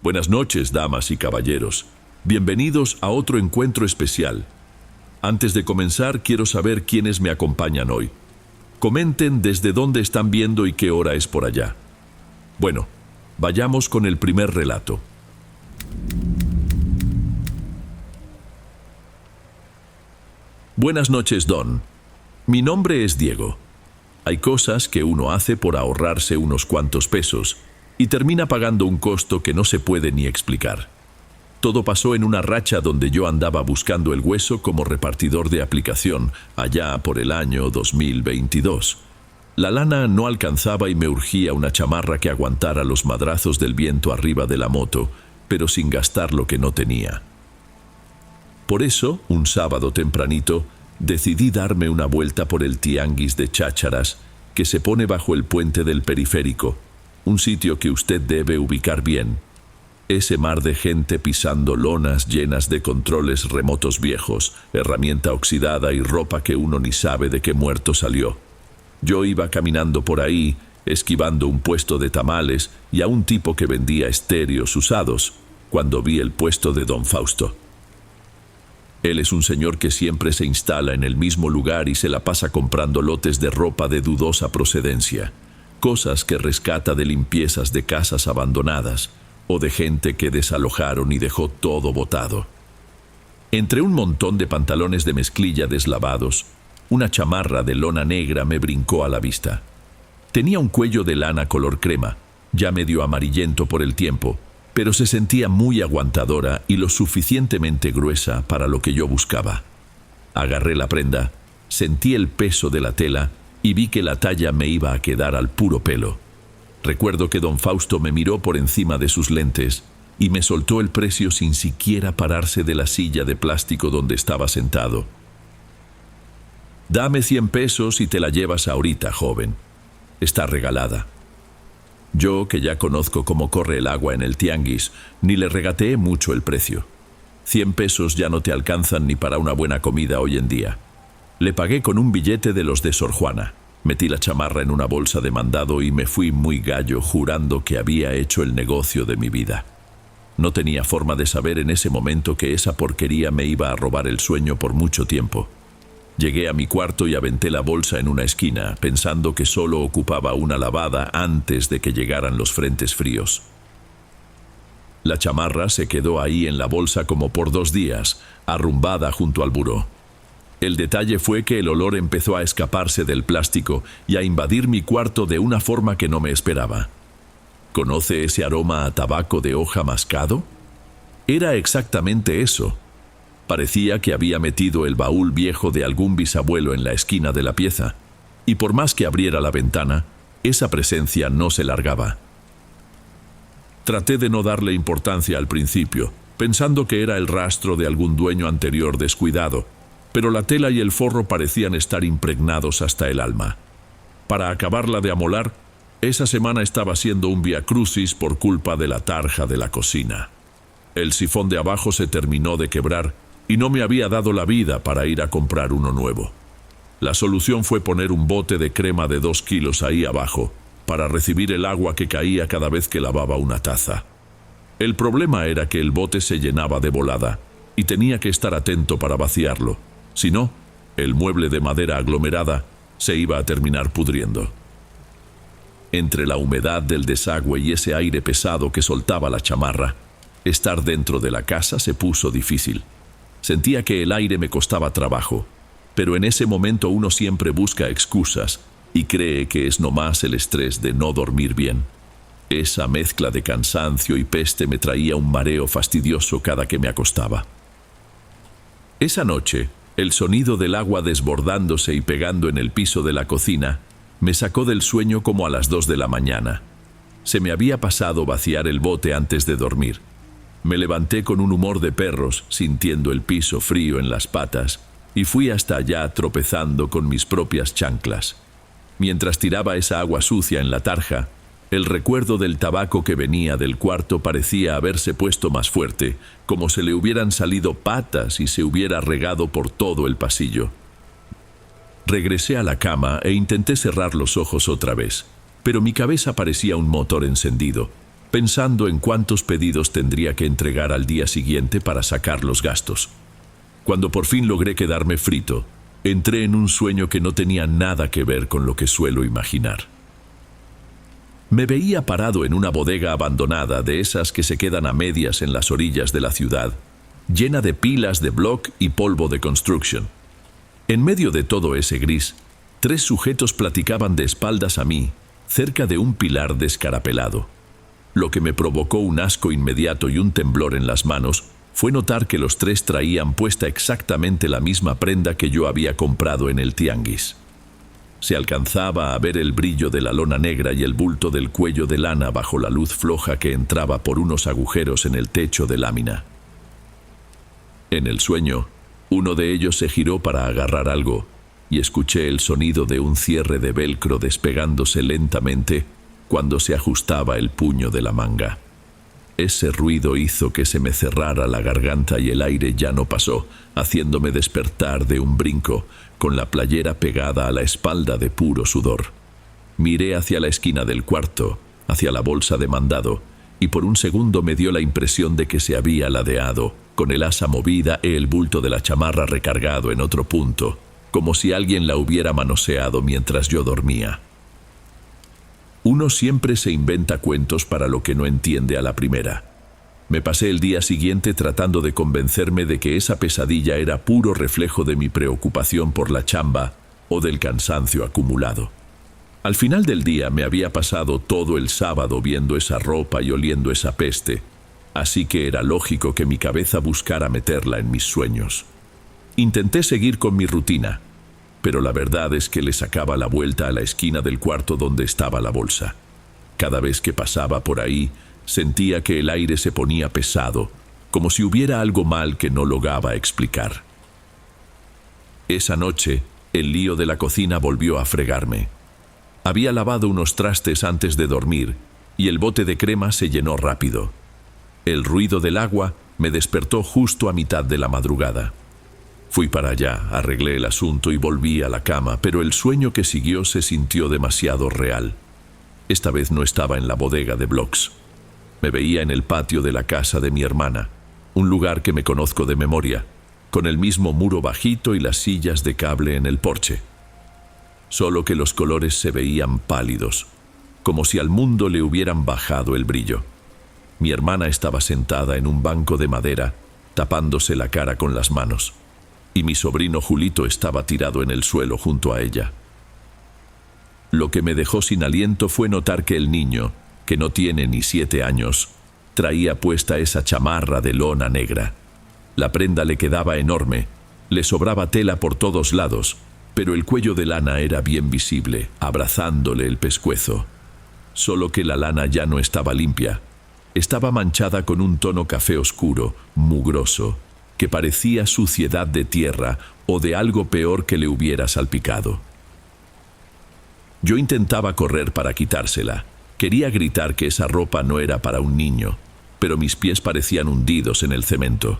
Buenas noches, damas y caballeros. Bienvenidos a otro encuentro especial. Antes de comenzar, quiero saber quiénes me acompañan hoy. Comenten desde dónde están viendo y qué hora es por allá. Bueno, vayamos con el primer relato. Buenas noches, Don. Mi nombre es Diego. Hay cosas que uno hace por ahorrarse unos cuantos pesos y termina pagando un costo que no se puede ni explicar. Todo pasó en una racha donde yo andaba buscando el hueso como repartidor de aplicación, allá por el año 2022. La lana no alcanzaba y me urgía una chamarra que aguantara los madrazos del viento arriba de la moto, pero sin gastar lo que no tenía. Por eso, un sábado tempranito, decidí darme una vuelta por el tianguis de chácharas que se pone bajo el puente del periférico, un sitio que usted debe ubicar bien. Ese mar de gente pisando lonas llenas de controles remotos viejos, herramienta oxidada y ropa que uno ni sabe de qué muerto salió. Yo iba caminando por ahí, esquivando un puesto de tamales y a un tipo que vendía estéreos usados, cuando vi el puesto de don Fausto. Él es un señor que siempre se instala en el mismo lugar y se la pasa comprando lotes de ropa de dudosa procedencia, cosas que rescata de limpiezas de casas abandonadas o de gente que desalojaron y dejó todo botado. Entre un montón de pantalones de mezclilla deslavados, una chamarra de lona negra me brincó a la vista. Tenía un cuello de lana color crema, ya medio amarillento por el tiempo, pero se sentía muy aguantadora y lo suficientemente gruesa para lo que yo buscaba. Agarré la prenda, sentí el peso de la tela y vi que la talla me iba a quedar al puro pelo. Recuerdo que don Fausto me miró por encima de sus lentes y me soltó el precio sin siquiera pararse de la silla de plástico donde estaba sentado. «Dame 100 pesos y te la llevas ahorita, joven. Está regalada». Yo, que ya conozco cómo corre el agua en el tianguis, ni le regateé mucho el precio. 100 pesos ya no te alcanzan ni para una buena comida hoy en día. Le pagué con un billete de los de Sor Juana. Metí la chamarra en una bolsa de mandado y me fui muy gallo, jurando que había hecho el negocio de mi vida. No tenía forma de saber en ese momento que esa porquería me iba a robar el sueño por mucho tiempo. Llegué a mi cuarto y aventé la bolsa en una esquina, pensando que solo ocupaba una lavada antes de que llegaran los frentes fríos. La chamarra se quedó ahí en la bolsa como por 2 días, arrumbada junto al buró. El detalle fue que el olor empezó a escaparse del plástico y a invadir mi cuarto de una forma que no me esperaba. ¿Conoce ese aroma a tabaco de hoja mascado? Era exactamente eso. Parecía que había metido el baúl viejo de algún bisabuelo en la esquina de la pieza, y por más que abriera la ventana, esa presencia no se largaba. Traté de no darle importancia al principio, pensando que era el rastro de algún dueño anterior descuidado, pero la tela y el forro parecían estar impregnados hasta el alma. Para acabarla de amolar, esa semana estaba haciendo un viacrucis por culpa de la tarja de la cocina. El sifón de abajo se terminó de quebrar y no me había dado la vida para ir a comprar uno nuevo. La solución fue poner un bote de crema de 2 kilos ahí abajo para recibir el agua que caía cada vez que lavaba una taza. El problema era que el bote se llenaba de volada y tenía que estar atento para vaciarlo. Si no, el mueble de madera aglomerada se iba a terminar pudriendo. Entre la humedad del desagüe y ese aire pesado que soltaba la chamarra, estar dentro de la casa se puso difícil. Sentía que el aire me costaba trabajo, pero en ese momento uno siempre busca excusas y cree que es nomás el estrés de no dormir bien. Esa mezcla de cansancio y peste me traía un mareo fastidioso cada que me acostaba. Esa noche, el sonido del agua desbordándose y pegando en el piso de la cocina me sacó del sueño como a las 2 de la mañana. Se me había pasado vaciar el bote antes de dormir. Me levanté con un humor de perros, sintiendo el piso frío en las patas, y fui hasta allá tropezando con mis propias chanclas. Mientras tiraba esa agua sucia en la tarja, el recuerdo del tabaco que venía del cuarto parecía haberse puesto más fuerte, como se le hubieran salido patas y se hubiera regado por todo el pasillo. Regresé a la cama e intenté cerrar los ojos otra vez, pero mi cabeza parecía un motor encendido. pensando en cuántos pedidos tendría que entregar al día siguiente para sacar los gastos. Cuando por fin logré quedarme frito, entré en un sueño que no tenía nada que ver con lo que suelo imaginar. Me veía parado en una bodega abandonada, de esas que se quedan a medias en las orillas de la ciudad, llena de pilas de block y polvo de construction. En medio de todo ese gris, 3 sujetos platicaban de espaldas a mí, cerca de un pilar descarapelado. Lo que me provocó un asco inmediato y un temblor en las manos fue notar que los 3 traían puesta exactamente la misma prenda que yo había comprado en el tianguis. Se alcanzaba a ver el brillo de la lona negra y el bulto del cuello de lana bajo la luz floja que entraba por unos agujeros en el techo de lámina. En el sueño, uno de ellos se giró para agarrar algo y escuché el sonido de un cierre de velcro despegándose lentamente cuando se ajustaba el puño de la manga. Ese ruido hizo que se me cerrara la garganta y el aire ya no pasó, haciéndome despertar de un brinco, con la playera pegada a la espalda de puro sudor. Miré hacia la esquina del cuarto, hacia la bolsa de mandado, y por un segundo me dio la impresión de que se había ladeado, con el asa movida y el bulto de la chamarra recargado en otro punto, como si alguien la hubiera manoseado mientras yo dormía. Uno siempre se inventa cuentos para lo que no entiende a la primera. Me pasé el día siguiente tratando de convencerme de que esa pesadilla era puro reflejo de mi preocupación por la chamba o del cansancio acumulado. Al final del día me había pasado todo el sábado viendo esa ropa y oliendo esa peste, así que era lógico que mi cabeza buscara meterla en mis sueños. Intenté seguir con mi rutina, pero la verdad es que le sacaba la vuelta a la esquina del cuarto donde estaba la bolsa. Cada vez que pasaba por ahí, sentía que el aire se ponía pesado, como si hubiera algo mal que no lograba explicar. Esa noche, el lío de la cocina volvió a fregarme. Había lavado unos trastes antes de dormir, y el bote de crema se llenó rápido. El ruido del agua me despertó justo a mitad de la madrugada. Fui para allá, arreglé el asunto y volví a la cama, pero el sueño que siguió se sintió demasiado real. Esta vez no estaba en la bodega de blocks. Me veía en el patio de la casa de mi hermana, un lugar que me conozco de memoria, con el mismo muro bajito y las sillas de cable en el porche. Solo que los colores se veían pálidos, como si al mundo le hubieran bajado el brillo. Mi hermana estaba sentada en un banco de madera, tapándose la cara con las manos, y mi sobrino Julito estaba tirado en el suelo junto a ella. Lo que me dejó sin aliento fue notar que el niño, que no tiene ni 7 años, traía puesta esa chamarra de lona negra. La prenda le quedaba enorme, le sobraba tela por todos lados, pero el cuello de lana era bien visible, abrazándole el pescuezo. Solo que la lana ya no estaba limpia. Estaba manchada con un tono café oscuro, mugroso, que parecía suciedad de tierra o de algo peor que le hubiera salpicado. Yo intentaba correr para quitársela. Quería gritar que esa ropa no era para un niño, pero mis pies parecían hundidos en el cemento.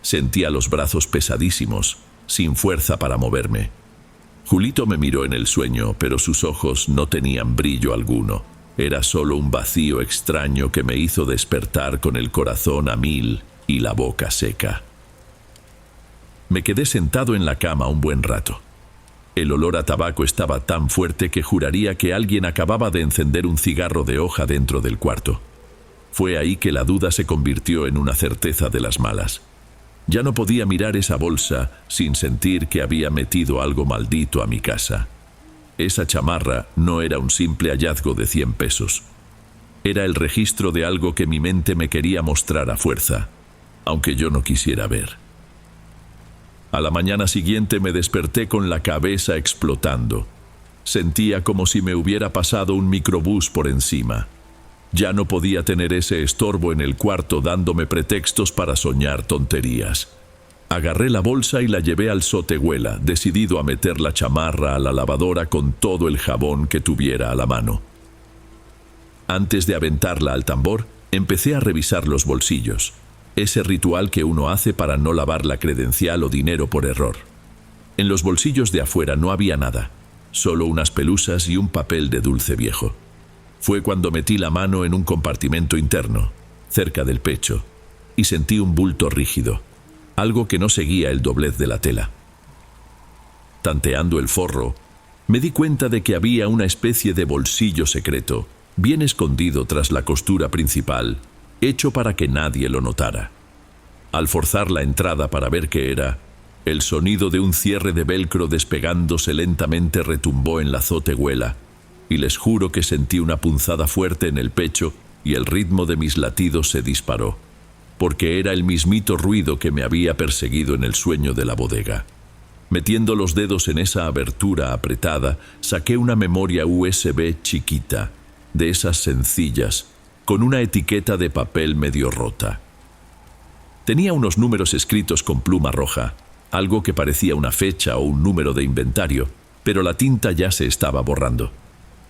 Sentía los brazos pesadísimos, sin fuerza para moverme. Julito me miró en el sueño, pero sus ojos no tenían brillo alguno. Era solo un vacío extraño que me hizo despertar con el corazón a 1000 y la boca seca. Me quedé sentado en la cama un buen rato. El olor a tabaco estaba tan fuerte que juraría que alguien acababa de encender un cigarro de hoja dentro del cuarto. Fue ahí que la duda se convirtió en una certeza de las malas. Ya no podía mirar esa bolsa sin sentir que había metido algo maldito a mi casa. Esa chamarra no era un simple hallazgo de 100 pesos. Era el registro de algo que mi mente me quería mostrar a fuerza, aunque yo no quisiera ver. A la mañana siguiente me desperté con la cabeza explotando. Sentía como si me hubiera pasado un microbús por encima. Ya no podía tener ese estorbo en el cuarto dándome pretextos para soñar tonterías. Agarré la bolsa y la llevé al sotehuela, decidido a meter la chamarra a la lavadora con todo el jabón que tuviera a la mano. Antes de aventarla al tambor, empecé a revisar los bolsillos. Ese ritual que uno hace para no lavar la credencial o dinero por error. En los bolsillos de afuera no había nada, solo unas pelusas y un papel de dulce viejo. Fue cuando metí la mano en un compartimento interno, cerca del pecho, y sentí un bulto rígido, algo que no seguía el doblez de la tela. Tanteando el forro, me di cuenta de que había una especie de bolsillo secreto, bien escondido tras la costura principal, hecho para que nadie lo notara. Al forzar la entrada para ver qué era, el sonido de un cierre de velcro despegándose lentamente retumbó en la azotehuela, y les juro que sentí una punzada fuerte en el pecho y el ritmo de mis latidos se disparó, porque era el mismito ruido que me había perseguido en el sueño de la bodega. Metiendo los dedos en esa abertura apretada, saqué una memoria USB chiquita, de esas sencillas, con una etiqueta de papel medio rota. Tenía unos números escritos con pluma roja, algo que parecía una fecha o un número de inventario, pero la tinta ya se estaba borrando.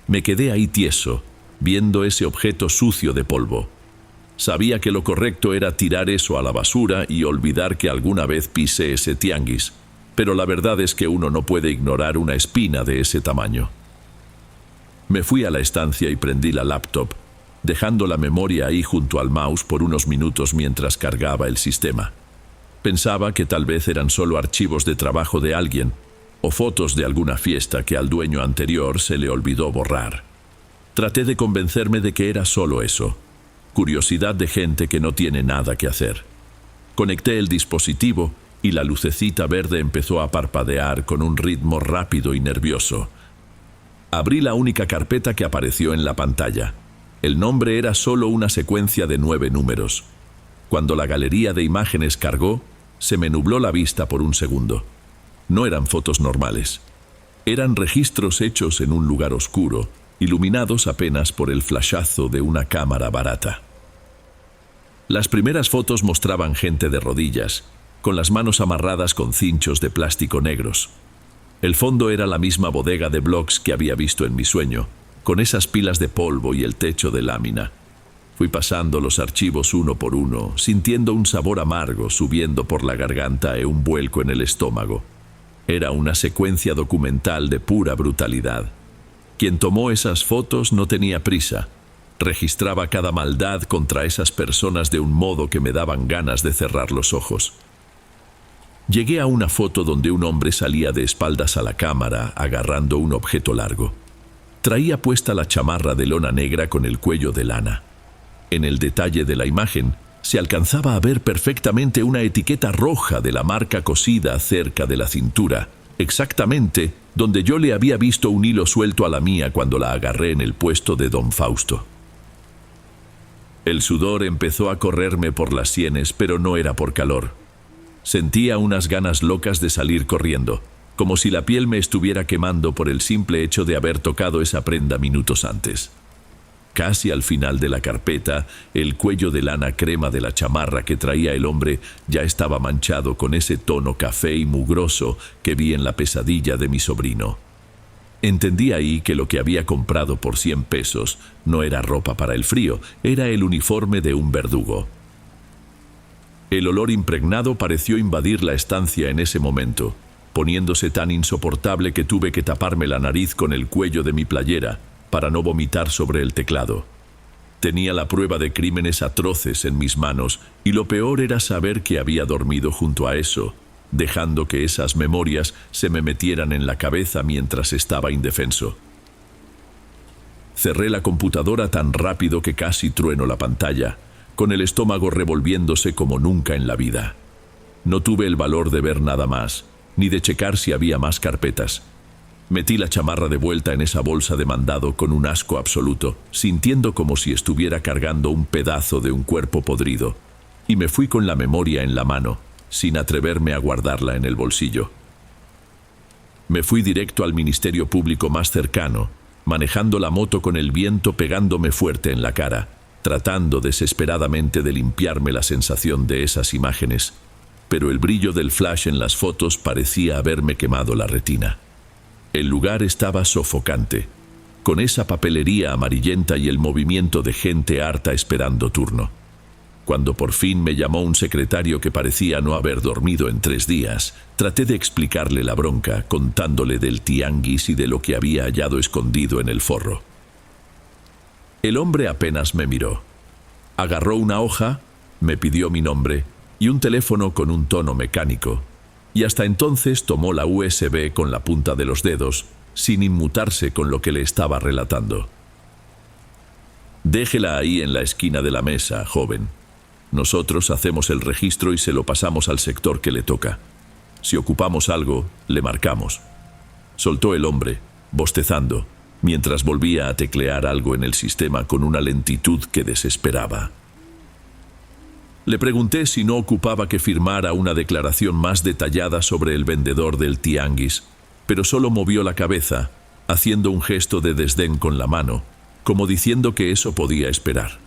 Me quedé ahí tieso, viendo ese objeto sucio de polvo. Sabía que lo correcto era tirar eso a la basura y olvidar que alguna vez pisé ese tianguis, pero la verdad es que uno no puede ignorar una espina de ese tamaño. Me fui a la estancia y prendí la laptop, dejando la memoria ahí junto al mouse por unos minutos mientras cargaba el sistema. Pensaba que tal vez eran solo archivos de trabajo de alguien, o fotos de alguna fiesta que al dueño anterior se le olvidó borrar. Traté de convencerme de que era solo eso, curiosidad de gente que no tiene nada que hacer. Conecté el dispositivo y la lucecita verde empezó a parpadear con un ritmo rápido y nervioso. Abrí la única carpeta que apareció en la pantalla. El nombre era solo una secuencia de 9 números. Cuando la galería de imágenes cargó, se me nubló la vista por un segundo. No eran fotos normales. Eran registros hechos en un lugar oscuro, iluminados apenas por el flashazo de una cámara barata. Las primeras fotos mostraban gente de rodillas, con las manos amarradas con cinchos de plástico negros. El fondo era la misma bodega de blogs que había visto en mi sueño, con esas pilas de polvo y el techo de lámina. Fui pasando los archivos uno por uno, sintiendo un sabor amargo subiendo por la garganta y un vuelco en el estómago. Era una secuencia documental de pura brutalidad. Quien tomó esas fotos no tenía prisa. Registraba cada maldad contra esas personas de un modo que me daban ganas de cerrar los ojos. Llegué a una foto donde un hombre salía de espaldas a la cámara agarrando un objeto largo. Traía puesta la chamarra de lona negra con el cuello de lana. En el detalle de la imagen se alcanzaba a ver perfectamente una etiqueta roja de la marca cosida cerca de la cintura, exactamente donde yo le había visto un hilo suelto a la mía cuando la agarré en el puesto de don Fausto. El sudor empezó a correrme por las sienes, pero no era por calor. Sentía unas ganas locas de salir corriendo, como si la piel me estuviera quemando por el simple hecho de haber tocado esa prenda minutos antes. Casi al final de la carpeta, el cuello de lana crema de la chamarra que traía el hombre ya estaba manchado con ese tono café y mugroso que vi en la pesadilla de mi sobrino. Entendí ahí que lo que había comprado por 100 pesos no era ropa para el frío, era el uniforme de un verdugo. El olor impregnado pareció invadir la estancia en ese momento, poniéndose tan insoportable que tuve que taparme la nariz con el cuello de mi playera para no vomitar sobre el teclado. Tenía la prueba de crímenes atroces en mis manos y lo peor era saber que había dormido junto a eso, dejando que esas memorias se me metieran en la cabeza mientras estaba indefenso. Cerré la computadora tan rápido que casi trueno la pantalla, con el estómago revolviéndose como nunca en la vida. No tuve el valor de ver nada más, ni de checar si había más carpetas. Metí la chamarra de vuelta en esa bolsa de mandado con un asco absoluto, sintiendo como si estuviera cargando un pedazo de un cuerpo podrido, y me fui con la memoria en la mano, sin atreverme a guardarla en el bolsillo. Me fui directo al Ministerio Público más cercano, manejando la moto con el viento pegándome fuerte en la cara, tratando desesperadamente de limpiarme la sensación de esas imágenes, pero el brillo del flash en las fotos parecía haberme quemado la retina. El lugar estaba sofocante, con esa papelería amarillenta y el movimiento de gente harta esperando turno. Cuando por fin me llamó un secretario que parecía no haber dormido en 3 días, traté de explicarle la bronca, contándole del tianguis y de lo que había hallado escondido en el forro. El hombre apenas me miró. Agarró una hoja, me pidió mi nombre y un teléfono con un tono mecánico, y hasta entonces tomó la USB con la punta de los dedos, sin inmutarse con lo que le estaba relatando. Déjela ahí en la esquina de la mesa, joven. Nosotros hacemos el registro y se lo pasamos al sector que le toca. Si ocupamos algo, le marcamos. Soltó el hombre, bostezando, mientras volvía a teclear algo en el sistema con una lentitud que desesperaba. Le pregunté si no ocupaba que firmara una declaración más detallada sobre el vendedor del tianguis, pero solo movió la cabeza, haciendo un gesto de desdén con la mano, como diciendo que eso podía esperar.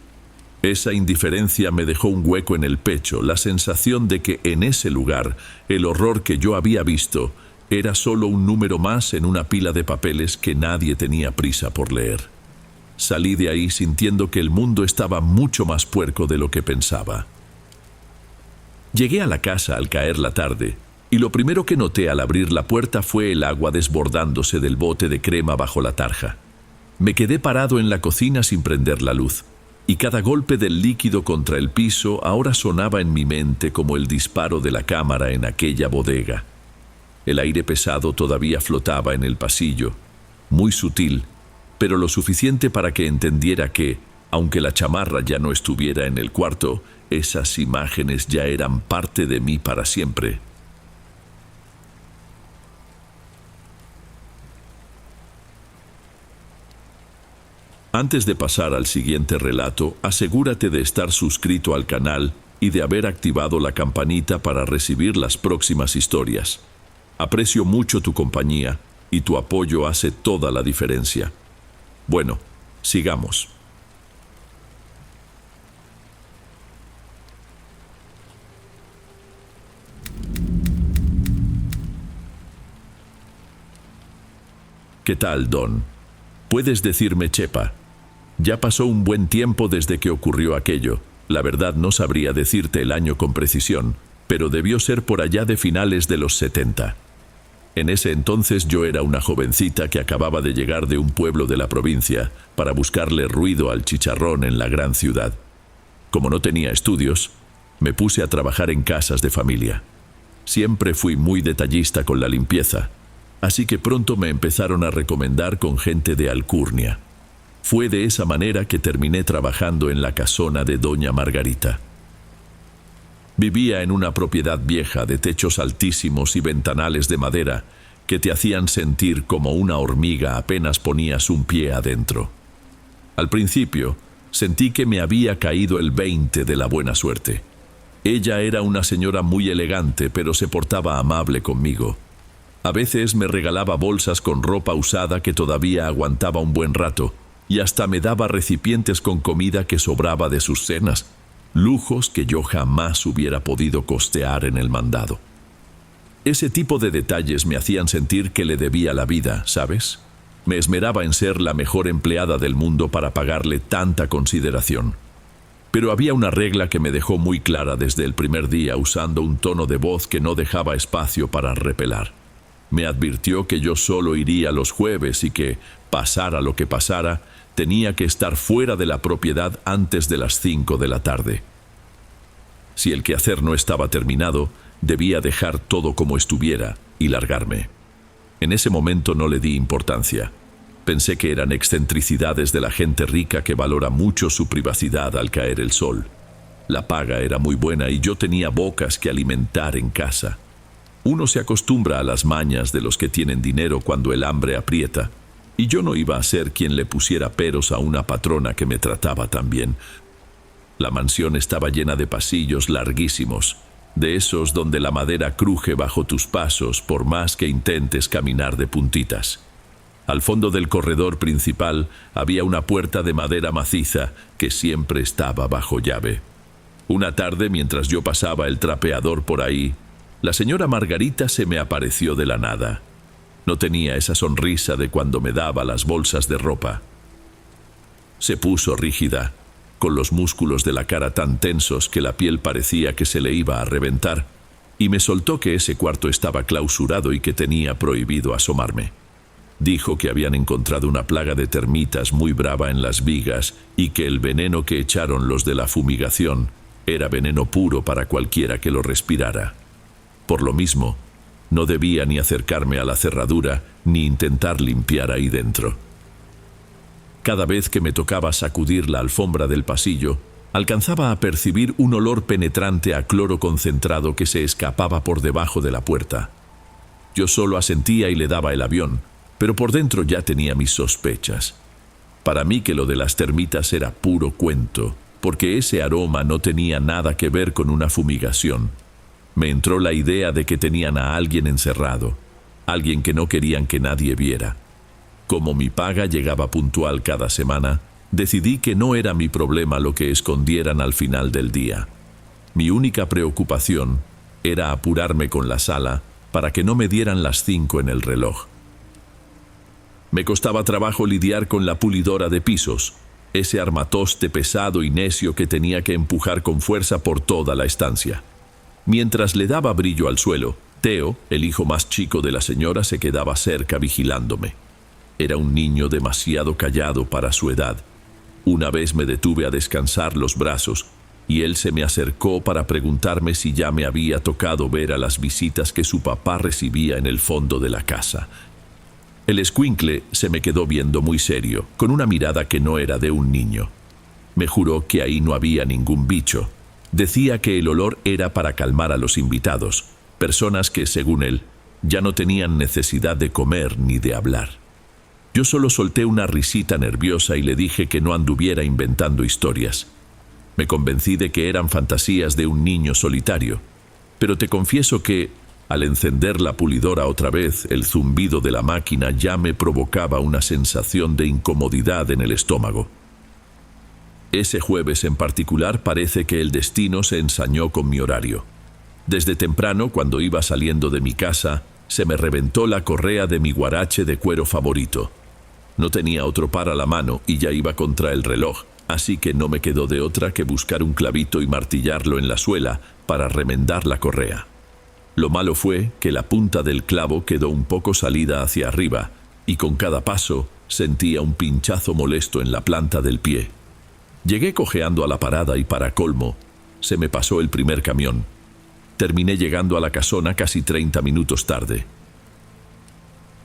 Esa indiferencia me dejó un hueco en el pecho, la sensación de que en ese lugar el horror que yo había visto era solo un número más en una pila de papeles que nadie tenía prisa por leer. Salí de ahí sintiendo que el mundo estaba mucho más puerco de lo que pensaba. Llegué a la casa al caer la tarde, y lo primero que noté al abrir la puerta fue el agua desbordándose del bote de crema bajo la tarja. Me quedé parado en la cocina sin prender la luz, y cada golpe del líquido contra el piso ahora sonaba en mi mente como el disparo de la cámara en aquella bodega. El aire pesado todavía flotaba en el pasillo, muy sutil, pero lo suficiente para que entendiera que, aunque la chamarra ya no estuviera en el cuarto, esas imágenes ya eran parte de mí para siempre. Antes de pasar al siguiente relato, asegúrate de estar suscrito al canal y de haber activado la campanita para recibir las próximas historias. Aprecio mucho tu compañía y tu apoyo hace toda la diferencia. Bueno, sigamos. ¿Qué tal, Don? Puedes decirme Chepa. Ya pasó un buen tiempo desde que ocurrió aquello. La verdad no sabría decirte el año con precisión, pero debió ser por allá de finales de los 70. En ese entonces yo era una jovencita que acababa de llegar de un pueblo de la provincia para buscarle ruido al chicharrón en la gran ciudad. Como no tenía estudios, me puse a trabajar en casas de familia. Siempre fui muy detallista con la limpieza, así que pronto me empezaron a recomendar con gente de alcurnia. Fue de esa manera que terminé trabajando en la casona de Doña Margarita. Vivía en una propiedad vieja de techos altísimos y ventanales de madera que te hacían sentir como una hormiga apenas ponías un pie adentro. Al principio, sentí que me había caído el 20 de la buena suerte. Ella era una señora muy elegante, pero se portaba amable conmigo. A veces me regalaba bolsas con ropa usada que todavía aguantaba un buen rato, y hasta me daba recipientes con comida que sobraba de sus cenas, lujos que yo jamás hubiera podido costear en el mandado. Ese tipo de detalles me hacían sentir que le debía la vida, ¿sabes? Me esmeraba en ser la mejor empleada del mundo para pagarle tanta consideración. Pero había una regla que me dejó muy clara desde el primer día, usando un tono de voz que no dejaba espacio para repelar. Me advirtió que yo solo iría los jueves y que, pasara lo que pasara, tenía que estar fuera de la propiedad antes de las 5 de la tarde. Si el quehacer no estaba terminado, debía dejar todo como estuviera y largarme. En ese momento no le di importancia. Pensé que eran excentricidades de la gente rica que valora mucho su privacidad al caer el sol. La paga era muy buena y yo tenía bocas que alimentar en casa. Uno se acostumbra a las mañas de los que tienen dinero cuando el hambre aprieta, y yo no iba a ser quien le pusiera peros a una patrona que me trataba tan bien. La mansión estaba llena de pasillos larguísimos, de esos donde la madera cruje bajo tus pasos por más que intentes caminar de puntitas. Al fondo del corredor principal había una puerta de madera maciza que siempre estaba bajo llave. Una tarde, mientras yo pasaba el trapeador por ahí, la señora Margarita se me apareció de la nada. No tenía esa sonrisa de cuando me daba las bolsas de ropa. Se puso rígida, con los músculos de la cara tan tensos que la piel parecía que se le iba a reventar, y me soltó que ese cuarto estaba clausurado y que tenía prohibido asomarme. Dijo que habían encontrado una plaga de termitas muy brava en las vigas y que el veneno que echaron los de la fumigación era veneno puro para cualquiera que lo respirara. Por lo mismo, no debía ni acercarme a la cerradura ni intentar limpiar ahí dentro. Cada vez que me tocaba sacudir la alfombra del pasillo, alcanzaba a percibir un olor penetrante a cloro concentrado que se escapaba por debajo de la puerta. Yo solo asentía y le daba el avión, pero por dentro ya tenía mis sospechas. Para mí que lo de las termitas era puro cuento, porque ese aroma no tenía nada que ver con una fumigación. Me entró la idea de que tenían a alguien encerrado, alguien que no querían que nadie viera. Como mi paga llegaba puntual cada semana, decidí que no era mi problema lo que escondieran al final del día. Mi única preocupación era apurarme con la sala para que no me dieran las 5 en el reloj. Me costaba trabajo lidiar con la pulidora de pisos, ese armatoste pesado y necio que tenía que empujar con fuerza por toda la estancia. Mientras le daba brillo al suelo, Theo, el hijo más chico de la señora, se quedaba cerca vigilándome. Era un niño demasiado callado para su edad. Una vez me detuve a descansar los brazos y él se me acercó para preguntarme si ya me había tocado ver a las visitas que su papá recibía en el fondo de la casa. El escuincle se me quedó viendo muy serio, con una mirada que no era de un niño. Me juró que ahí no había ningún bicho. Decía que el olor era para calmar a los invitados, personas que, según él, ya no tenían necesidad de comer ni de hablar. Yo solo solté una risita nerviosa y le dije que no anduviera inventando historias. Me convencí de que eran fantasías de un niño solitario, pero te confieso que, al encender la pulidora otra vez, el zumbido de la máquina ya me provocaba una sensación de incomodidad en el estómago. Ese jueves en particular parece que el destino se ensañó con mi horario. Desde temprano, cuando iba saliendo de mi casa, se me reventó la correa de mi guarache de cuero favorito. No tenía otro par a la mano y ya iba contra el reloj, así que no me quedó de otra que buscar un clavito y martillarlo en la suela para remendar la correa. Lo malo fue que la punta del clavo quedó un poco salida hacia arriba y con cada paso sentía un pinchazo molesto en la planta del pie. Llegué cojeando a la parada y, para colmo, se me pasó el primer camión. Terminé llegando a la casona casi 30 minutos tarde.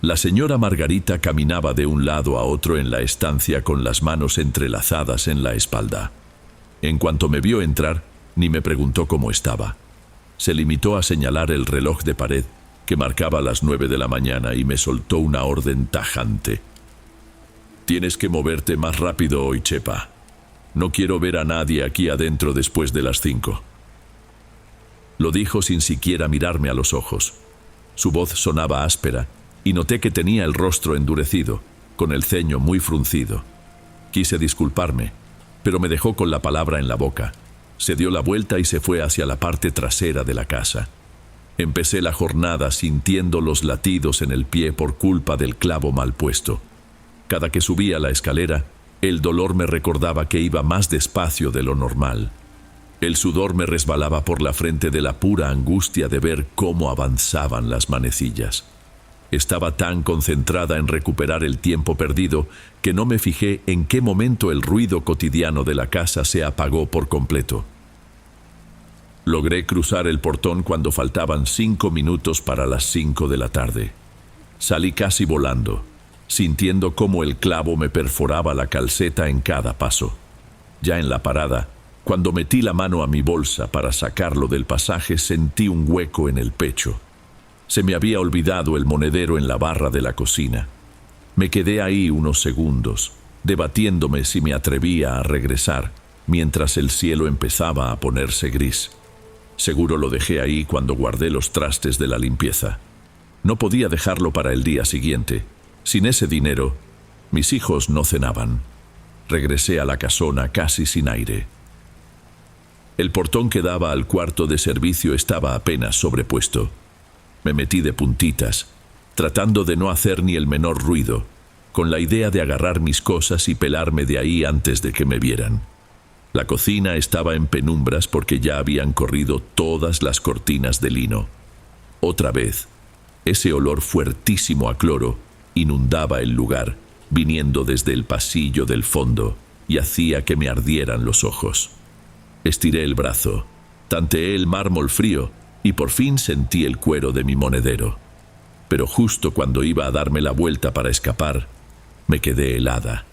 La señora Margarita caminaba de un lado a otro en la estancia con las manos entrelazadas en la espalda. En cuanto me vio entrar, ni me preguntó cómo estaba. Se limitó a señalar el reloj de pared que marcaba las 9 de la mañana y me soltó una orden tajante. «Tienes que moverte más rápido hoy, Chepa. No quiero ver a nadie aquí adentro después de las 5». Lo dijo sin siquiera mirarme a los ojos. Su voz sonaba áspera y noté que tenía el rostro endurecido, con el ceño muy fruncido. Quise disculparme, pero me dejó con la palabra en la boca. Se dio la vuelta y se fue hacia la parte trasera de la casa. Empecé la jornada sintiendo los latidos en el pie por culpa del clavo mal puesto. Cada que subía la escalera, el dolor me recordaba que iba más despacio de lo normal. El sudor me resbalaba por la frente de la pura angustia de ver cómo avanzaban las manecillas. Estaba tan concentrada en recuperar el tiempo perdido que no me fijé en qué momento el ruido cotidiano de la casa se apagó por completo. Logré cruzar el portón cuando faltaban 5 minutos para las 5 de la tarde. Salí casi volando, sintiendo cómo el clavo me perforaba la calceta en cada paso. Ya en la parada, cuando metí la mano a mi bolsa para sacarlo del pasaje, sentí un hueco en el pecho. Se me había olvidado el monedero en la barra de la cocina. Me quedé ahí unos segundos, debatiéndome si me atrevía a regresar, mientras el cielo empezaba a ponerse gris. Seguro lo dejé ahí cuando guardé los trastes de la limpieza. No podía dejarlo para el día siguiente. Sin ese dinero, mis hijos no cenaban. Regresé a la casona casi sin aire. El portón que daba al cuarto de servicio estaba apenas sobrepuesto. Me metí de puntitas, tratando de no hacer ni el menor ruido, con la idea de agarrar mis cosas y pelarme de ahí antes de que me vieran. La cocina estaba en penumbras porque ya habían corrido todas las cortinas de lino. Otra vez, ese olor fuertísimo a cloro inundaba el lugar, viniendo desde el pasillo del fondo, y hacía que me ardieran los ojos. Estiré el brazo, tanteé el mármol frío, y por fin sentí el cuero de mi monedero. Pero justo cuando iba a darme la vuelta para escapar, me quedé helada.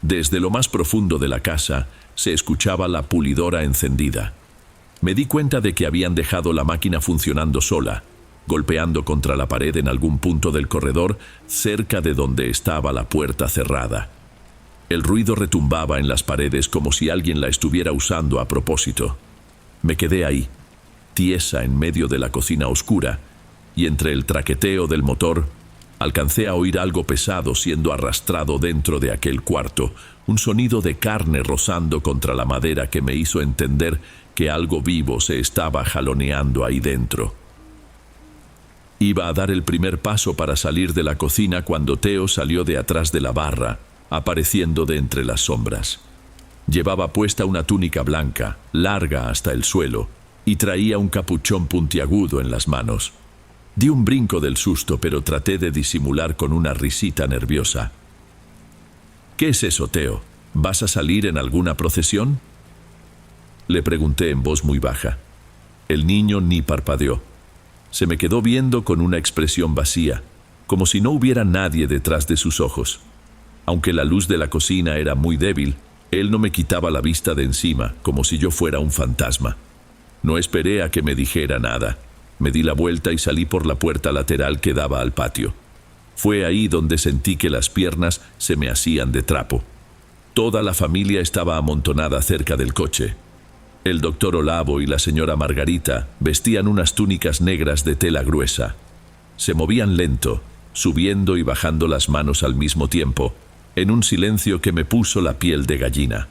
Desde lo más profundo de la casa se escuchaba la pulidora encendida. Me di cuenta de que habían dejado la máquina funcionando sola, golpeando contra la pared en algún punto del corredor cerca de donde estaba la puerta cerrada. El ruido retumbaba en las paredes como si alguien la estuviera usando a propósito. Me quedé ahí, tiesa en medio de la cocina oscura, y entre el traqueteo del motor alcancé a oír algo pesado siendo arrastrado dentro de aquel cuarto, un sonido de carne rozando contra la madera que me hizo entender que algo vivo se estaba jaloneando ahí dentro. Iba a dar el primer paso para salir de la cocina cuando Theo salió de atrás de la barra, apareciendo de entre las sombras. Llevaba puesta una túnica blanca, larga hasta el suelo, y traía un capuchón puntiagudo en las manos. Di un brinco del susto, pero traté de disimular con una risita nerviosa. «¿Qué es eso, Theo? ¿Vas a salir en alguna procesión?», le pregunté en voz muy baja. El niño ni parpadeó. Se me quedó viendo con una expresión vacía, como si no hubiera nadie detrás de sus ojos. Aunque la luz de la cocina era muy débil, él no me quitaba la vista de encima, como si yo fuera un fantasma. No esperé a que me dijera nada. Me di la vuelta y salí por la puerta lateral que daba al patio. Fue ahí donde sentí que las piernas se me hacían de trapo. Toda la familia estaba amontonada cerca del coche. El doctor Olavo y la señora Margarita vestían unas túnicas negras de tela gruesa. Se movían lento, subiendo y bajando las manos al mismo tiempo, en un silencio que me puso la piel de gallina.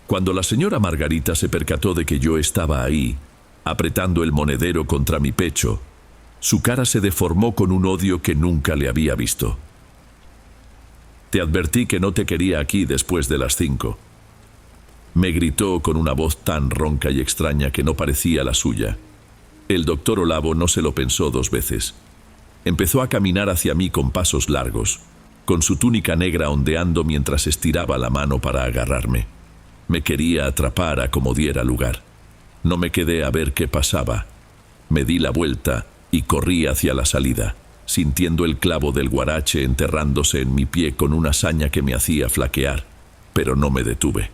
Cuando la señora Margarita se percató de que yo estaba ahí, apretando el monedero contra mi pecho, su cara se deformó con un odio que nunca le había visto. «Te advertí que no te quería aquí después de las 5», me gritó con una voz tan ronca y extraña que no parecía la suya. El doctor Olavo no se lo pensó 2 veces. Empezó a caminar hacia mí con pasos largos, con su túnica negra ondeando mientras estiraba la mano para agarrarme. Me quería atrapar a como diera lugar. No me quedé a ver qué pasaba. Me di la vuelta y corrí hacia la salida, sintiendo el clavo del guarache enterrándose en mi pie con una saña que me hacía flaquear, pero no me detuve.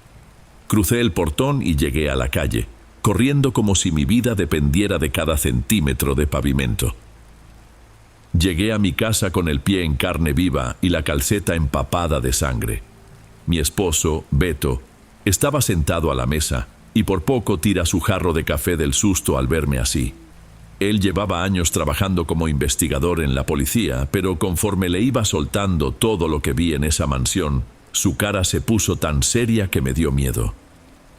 Crucé el portón y llegué a la calle, corriendo como si mi vida dependiera de cada centímetro de pavimento. Llegué a mi casa con el pie en carne viva y la calceta empapada de sangre. Mi esposo, Beto, estaba sentado a la mesa y por poco tira su jarro de café del susto al verme así. Él llevaba años trabajando como investigador en la policía, pero conforme le iba soltando todo lo que vi en esa mansión, su cara se puso tan seria que me dio miedo.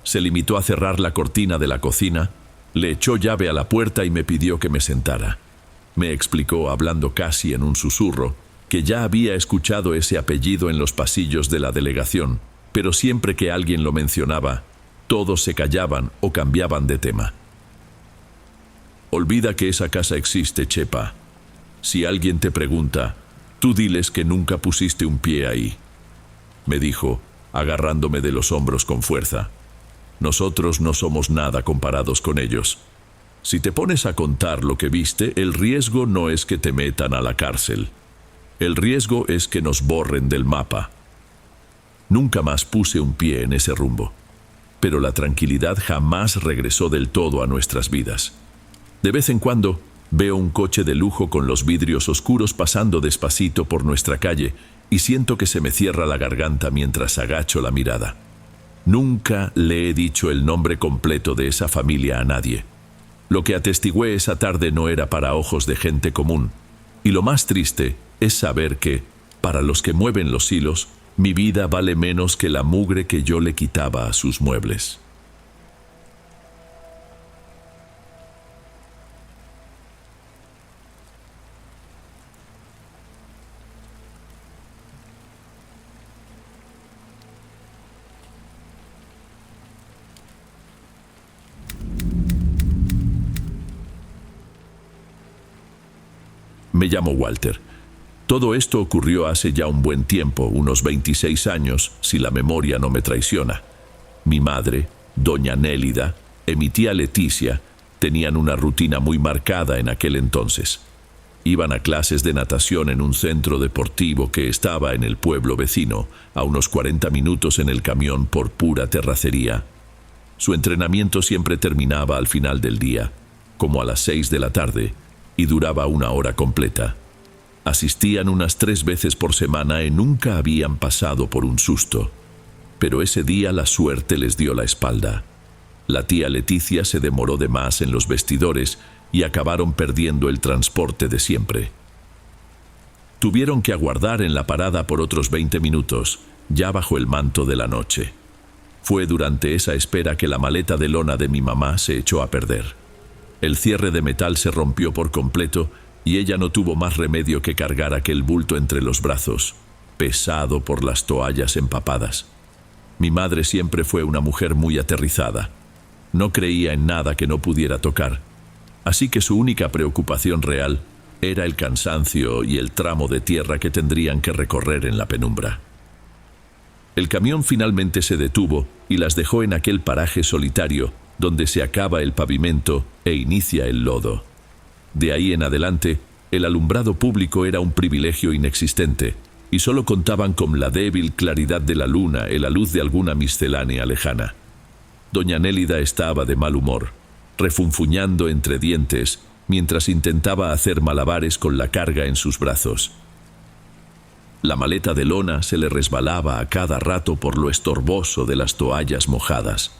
Se limitó a cerrar la cortina de la cocina, le echó llave a la puerta y me pidió que me sentara. Me explicó, hablando casi en un susurro, que ya había escuchado ese apellido en los pasillos de la delegación, pero siempre que alguien lo mencionaba, todos se callaban o cambiaban de tema. «Olvida que esa casa existe, Chepa. Si alguien te pregunta, tú diles que nunca pusiste un pie ahí», me dijo, agarrándome de los hombros con fuerza. «Nosotros no somos nada comparados con ellos. Si te pones a contar lo que viste, el riesgo no es que te metan a la cárcel. El riesgo es que nos borren del mapa». Nunca más puse un pie en ese rumbo, pero la tranquilidad jamás regresó del todo a nuestras vidas. De vez en cuando veo un coche de lujo con los vidrios oscuros pasando despacito por nuestra calle y siento que se me cierra la garganta mientras agacho la mirada. Nunca le he dicho el nombre completo de esa familia a nadie. Lo que atestigué esa tarde no era para ojos de gente común, y lo más triste es saber que, para los que mueven los hilos, mi vida vale menos que la mugre que yo le quitaba a sus muebles. Me llamo Walter. Todo esto ocurrió hace ya un buen tiempo, unos 26 años, si la memoria no me traiciona. Mi madre, doña Nélida, y mi tía Leticia tenían una rutina muy marcada en aquel entonces. Iban a clases de natación en un centro deportivo que estaba en el pueblo vecino, a unos 40 minutos en el camión por pura terracería. Su entrenamiento siempre terminaba al final del día, como a las 6 de la tarde, y duraba 1 hora completa. Asistían unas 3 veces por semana y nunca habían pasado por un susto. Pero ese día la suerte les dio la espalda. La tía Leticia se demoró de más en los vestidores y acabaron perdiendo el transporte de siempre. Tuvieron que aguardar en la parada por otros 20 minutos, ya bajo el manto de la noche. Fue durante esa espera que la maleta de lona de mi mamá se echó a perder. El cierre de metal se rompió por completo y ella no tuvo más remedio que cargar aquel bulto entre los brazos, pesado por las toallas empapadas. Mi madre siempre fue una mujer muy aterrizada. No creía en nada que no pudiera tocar, así que su única preocupación real era el cansancio y el tramo de tierra que tendrían que recorrer en la penumbra. El camión finalmente se detuvo y las dejó en aquel paraje solitario donde se acaba el pavimento e inicia el lodo. De ahí en adelante, el alumbrado público era un privilegio inexistente y solo contaban con la débil claridad de la luna y la luz de alguna miscelánea lejana. Doña Nélida estaba de mal humor, refunfuñando entre dientes mientras intentaba hacer malabares con la carga en sus brazos. La maleta de lona se le resbalaba a cada rato por lo estorboso de las toallas mojadas.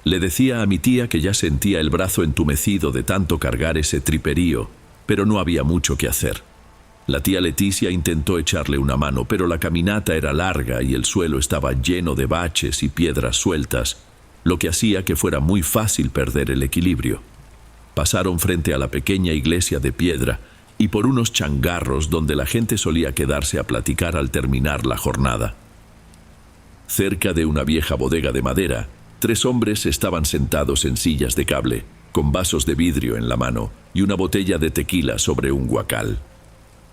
Le decía a mi tía que ya sentía el brazo entumecido de tanto cargar ese triperío, pero no había mucho que hacer. La tía Leticia intentó echarle una mano, pero la caminata era larga y el suelo estaba lleno de baches y piedras sueltas, lo que hacía que fuera muy fácil perder el equilibrio. Pasaron frente a la pequeña iglesia de piedra y por unos changarros donde la gente solía quedarse a platicar al terminar la jornada. Cerca de una vieja bodega de madera, 3 hombres estaban sentados en sillas de cable, con vasos de vidrio en la mano y una botella de tequila sobre un guacal.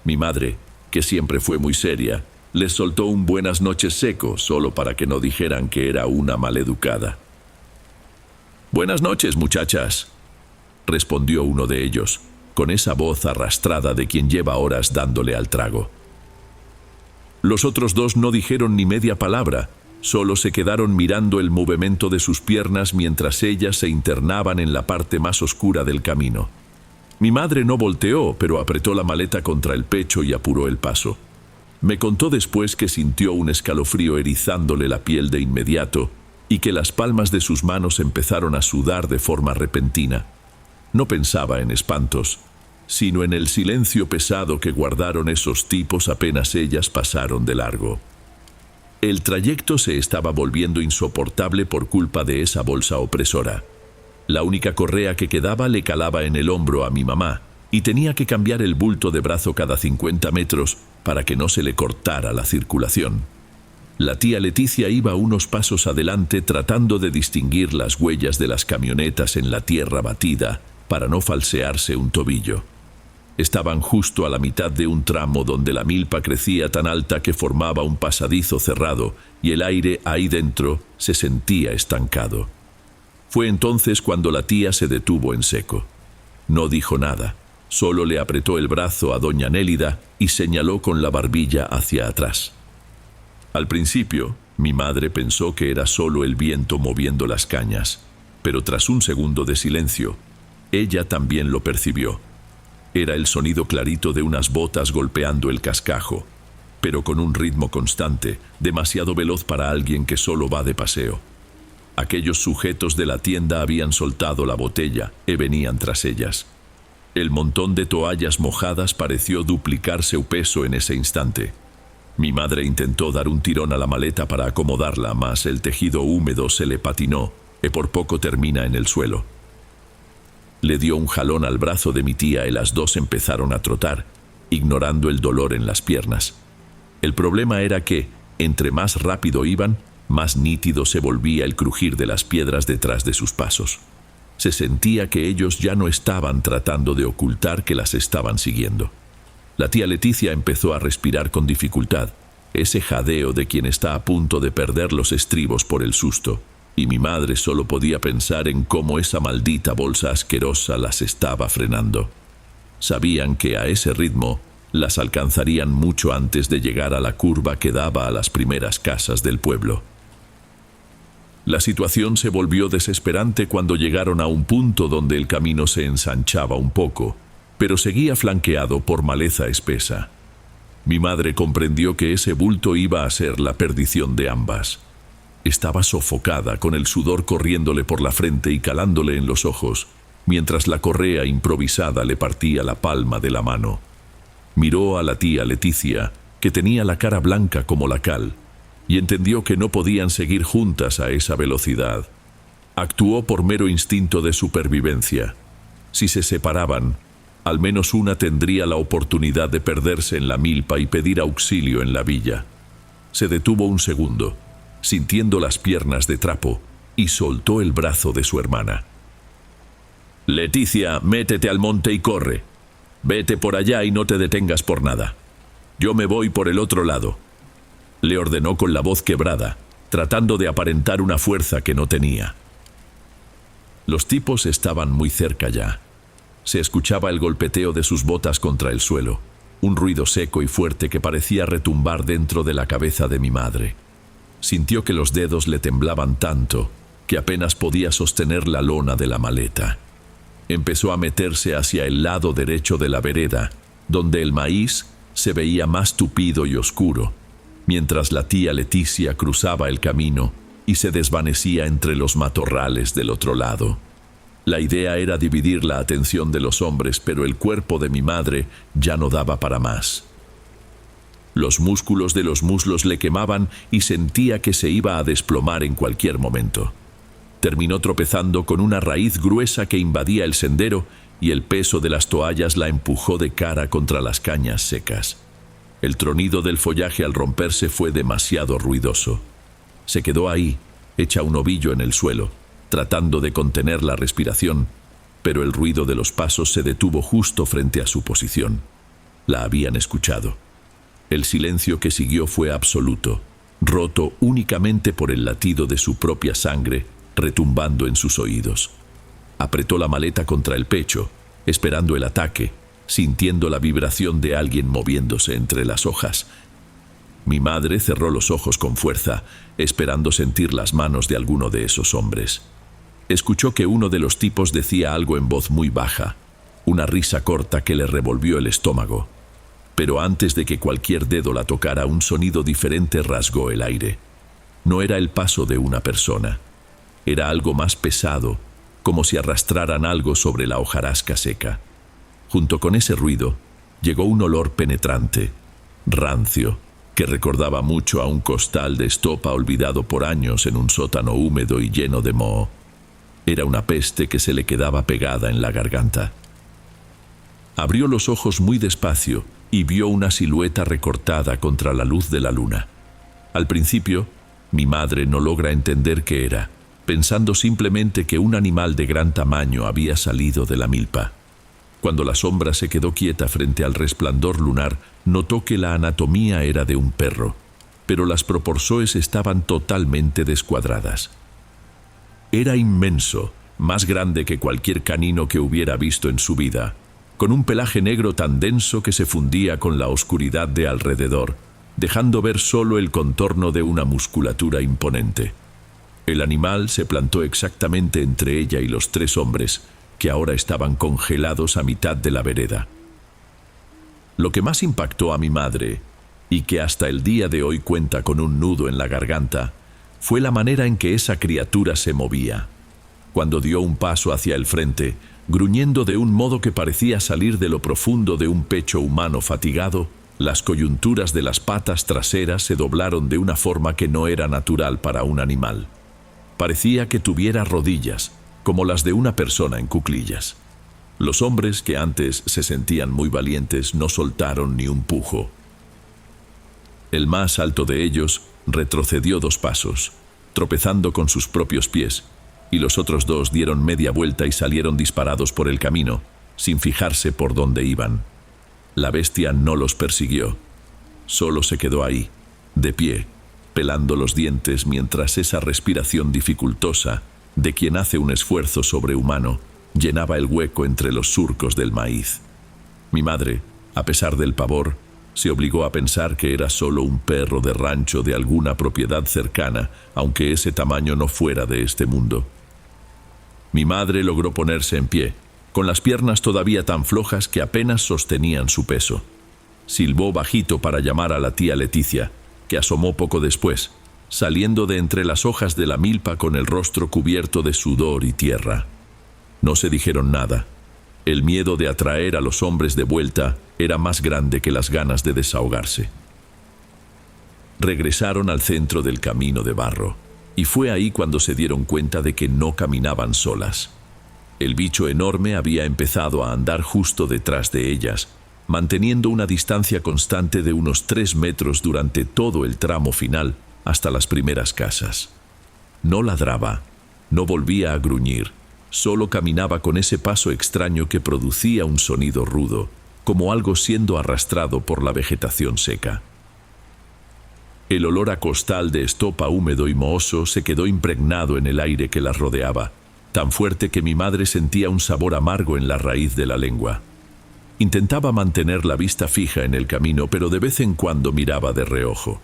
Mi madre, que siempre fue muy seria, les soltó un buenas noches seco, solo para que no dijeran que era una maleducada. «Buenas noches, muchachas», respondió uno de ellos, con esa voz arrastrada de quien lleva horas dándole al trago. Los otros 2 no dijeron ni media palabra, solo se quedaron mirando el movimiento de sus piernas mientras ellas se internaban en la parte más oscura del camino. Mi madre no volteó, pero apretó la maleta contra el pecho y apuró el paso. Me contó después que sintió un escalofrío erizándole la piel de inmediato y que las palmas de sus manos empezaron a sudar de forma repentina. No pensaba en espantos, sino en el silencio pesado que guardaron esos tipos apenas ellas pasaron de largo. El trayecto se estaba volviendo insoportable por culpa de esa bolsa opresora. La única correa que quedaba le calaba en el hombro a mi mamá y tenía que cambiar el bulto de brazo cada 50 metros para que no se le cortara la circulación. La tía Leticia iba unos pasos adelante tratando de distinguir las huellas de las camionetas en la tierra batida para no falsearse un tobillo. Estaban justo a la mitad de un tramo donde la milpa crecía tan alta que formaba un pasadizo cerrado y el aire ahí dentro se sentía estancado. Fue entonces cuando la tía se detuvo en seco. No dijo nada, solo le apretó el brazo a doña Nélida y señaló con la barbilla hacia atrás. Al principio, mi madre pensó que era solo el viento moviendo las cañas, pero tras un segundo de silencio, ella también lo percibió. Era el sonido clarito de unas botas golpeando el cascajo, pero con un ritmo constante, demasiado veloz para alguien que solo va de paseo. Aquellos sujetos de la tienda habían soltado la botella y venían tras ellas. El montón de toallas mojadas pareció duplicar su peso en ese instante. Mi madre intentó dar un tirón a la maleta para acomodarla, mas el tejido húmedo se le patinó y por poco termina en el suelo. Le dio un jalón al brazo de mi tía y las 2 empezaron a trotar, ignorando el dolor en las piernas. El problema era que, entre más rápido iban, más nítido se volvía el crujir de las piedras detrás de sus pasos. Se sentía que ellos ya no estaban tratando de ocultar que las estaban siguiendo. La tía Leticia empezó a respirar con dificultad, ese jadeo de quien está a punto de perder los estribos por el susto, y mi madre solo podía pensar en cómo esa maldita bolsa asquerosa las estaba frenando. Sabían que a ese ritmo las alcanzarían mucho antes de llegar a la curva que daba a las primeras casas del pueblo. La situación se volvió desesperante cuando llegaron a un punto donde el camino se ensanchaba un poco, pero seguía flanqueado por maleza espesa. Mi madre comprendió que ese bulto iba a ser la perdición de ambas. Estaba sofocada, con el sudor corriéndole por la frente y calándole en los ojos, mientras la correa improvisada le partía la palma de la mano. Miró a la tía Leticia, que tenía la cara blanca como la cal, y entendió que no podían seguir juntas a esa velocidad. Actuó por mero instinto de supervivencia. Si se separaban, al menos una tendría la oportunidad de perderse en la milpa y pedir auxilio en la villa. Se detuvo un segundo, sintiendo las piernas de trapo, y soltó el brazo de su hermana. «Leticia, métete al monte y corre. Vete por allá y no te detengas por nada. Yo me voy por el otro lado», le ordenó con la voz quebrada, tratando de aparentar una fuerza que no tenía. Los tipos estaban muy cerca ya. Se escuchaba el golpeteo de sus botas contra el suelo, un ruido seco y fuerte que parecía retumbar dentro de la cabeza de mi madre. Sintió que los dedos le temblaban tanto que apenas podía sostener la lona de la maleta. Empezó a meterse hacia el lado derecho de la vereda, donde el maíz se veía más tupido y oscuro, mientras la tía Leticia cruzaba el camino y se desvanecía entre los matorrales del otro lado. La idea era dividir la atención de los hombres, pero el cuerpo de mi madre ya no daba para más. Los músculos de los muslos le quemaban y sentía que se iba a desplomar en cualquier momento. Terminó tropezando con una raíz gruesa que invadía el sendero y el peso de las toallas la empujó de cara contra las cañas secas. El tronido del follaje al romperse fue demasiado ruidoso. Se quedó ahí, hecha un ovillo en el suelo, tratando de contener la respiración, pero el ruido de los pasos se detuvo justo frente a su posición. La habían escuchado. El silencio que siguió fue absoluto, roto únicamente por el latido de su propia sangre retumbando en sus oídos. Apretó la maleta contra el pecho, esperando el ataque, sintiendo la vibración de alguien moviéndose entre las hojas. Mi madre cerró los ojos con fuerza, esperando sentir las manos de alguno de esos hombres. Escuchó que uno de los tipos decía algo en voz muy baja, una risa corta que le revolvió el estómago. Pero antes de que cualquier dedo la tocara, un sonido diferente rasgó el aire. No era el paso de una persona. Era algo más pesado, como si arrastraran algo sobre la hojarasca seca. Junto con ese ruido, llegó un olor penetrante, rancio, que recordaba mucho a un costal de estopa olvidado por años en un sótano húmedo y lleno de moho. Era una peste que se le quedaba pegada en la garganta. Abrió los ojos muy despacio y vio una silueta recortada contra la luz de la luna. Al principio, mi madre no logra entender qué era, pensando simplemente que un animal de gran tamaño había salido de la milpa. Cuando la sombra se quedó quieta frente al resplandor lunar, notó que la anatomía era de un perro, pero las proporciones estaban totalmente descuadradas. Era inmenso, más grande que cualquier canino que hubiera visto en su vida, con un pelaje negro tan denso que se fundía con la oscuridad de alrededor, dejando ver solo el contorno de una musculatura imponente. El animal se plantó exactamente entre ella y los tres hombres, que ahora estaban congelados a mitad de la vereda. Lo que más impactó a mi madre, y que hasta el día de hoy cuenta con un nudo en la garganta, fue la manera en que esa criatura se movía. Cuando dio un paso hacia el frente, gruñendo de un modo que parecía salir de lo profundo de un pecho humano fatigado, las coyunturas de las patas traseras se doblaron de una forma que no era natural para un animal. Parecía que tuviera rodillas, como las de una persona en cuclillas. Los hombres, que antes se sentían muy valientes, no soltaron ni un pujo. El más alto de ellos retrocedió 2 pasos, tropezando con sus propios pies, y los otros 2 dieron media vuelta y salieron disparados por el camino, sin fijarse por dónde iban. La bestia no los persiguió. Solo se quedó ahí, de pie, pelando los dientes mientras esa respiración dificultosa de quien hace un esfuerzo sobrehumano llenaba el hueco entre los surcos del maíz. Mi madre, a pesar del pavor, se obligó a pensar que era solo un perro de rancho de alguna propiedad cercana, aunque ese tamaño no fuera de este mundo. Mi madre logró ponerse en pie, con las piernas todavía tan flojas que apenas sostenían su peso. Silbó bajito para llamar a la tía Leticia, que asomó poco después, saliendo de entre las hojas de la milpa con el rostro cubierto de sudor y tierra. No se dijeron nada. El miedo de atraer a los hombres de vuelta era más grande que las ganas de desahogarse. Regresaron al centro del camino de barro, y fue ahí cuando se dieron cuenta de que no caminaban solas. El bicho enorme había empezado a andar justo detrás de ellas, manteniendo una distancia constante de unos 3 metros durante todo el tramo final hasta las primeras casas. No ladraba, no volvía a gruñir, solo caminaba con ese paso extraño que producía un sonido rudo, como algo siendo arrastrado por la vegetación seca. El olor a costal de estopa húmedo y mohoso se quedó impregnado en el aire que las rodeaba, tan fuerte que mi madre sentía un sabor amargo en la raíz de la lengua. Intentaba mantener la vista fija en el camino, pero de vez en cuando miraba de reojo.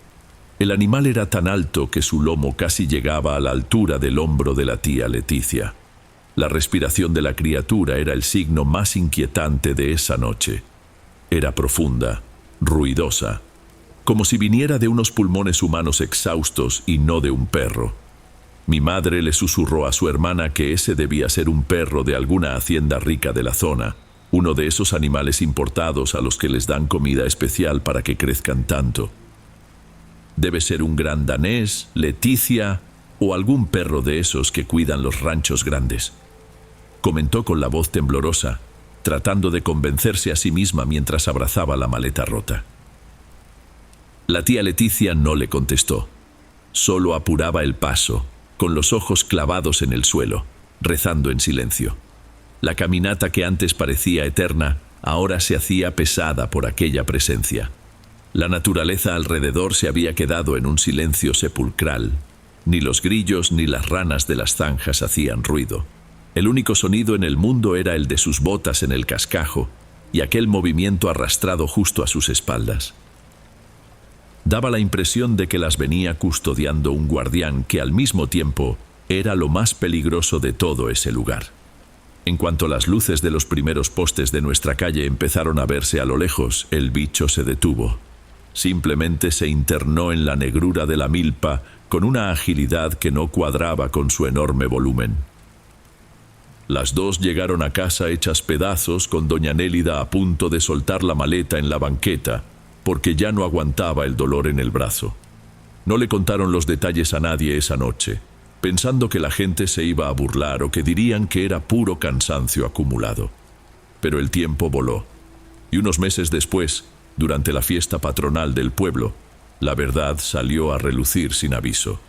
El animal era tan alto que su lomo casi llegaba a la altura del hombro de la tía Leticia. La respiración de la criatura era el signo más inquietante de esa noche. Era profunda, ruidosa, como si viniera de unos pulmones humanos exhaustos y no de un perro. Mi madre le susurró a su hermana que ese debía ser un perro de alguna hacienda rica de la zona, uno de esos animales importados a los que les dan comida especial para que crezcan tanto. Debe ser un gran danés, Leticia o algún perro de esos que cuidan los ranchos grandes, comentó con la voz temblorosa, tratando de convencerse a sí misma mientras abrazaba la maleta rota. La tía Leticia no le contestó, solo apuraba el paso, con los ojos clavados en el suelo, rezando en silencio. La caminata que antes parecía eterna, ahora se hacía pesada por aquella presencia. La naturaleza alrededor se había quedado en un silencio sepulcral. Ni los grillos ni las ranas de las zanjas hacían ruido. El único sonido en el mundo era el de sus botas en el cascajo y aquel movimiento arrastrado justo a sus espaldas. Daba la impresión de que las venía custodiando un guardián que al mismo tiempo era lo más peligroso de todo ese lugar. En cuanto las luces de los primeros postes de nuestra calle empezaron a verse a lo lejos, el bicho se detuvo. Simplemente se internó en la negrura de la milpa con una agilidad que no cuadraba con su enorme volumen. Las dos llegaron a casa hechas pedazos, con doña Nélida a punto de soltar la maleta en la banqueta, porque ya no aguantaba el dolor en el brazo. No le contaron los detalles a nadie esa noche, pensando que la gente se iba a burlar o que dirían que era puro cansancio acumulado. Pero el tiempo voló, y unos meses después, durante la fiesta patronal del pueblo, la verdad salió a relucir sin aviso.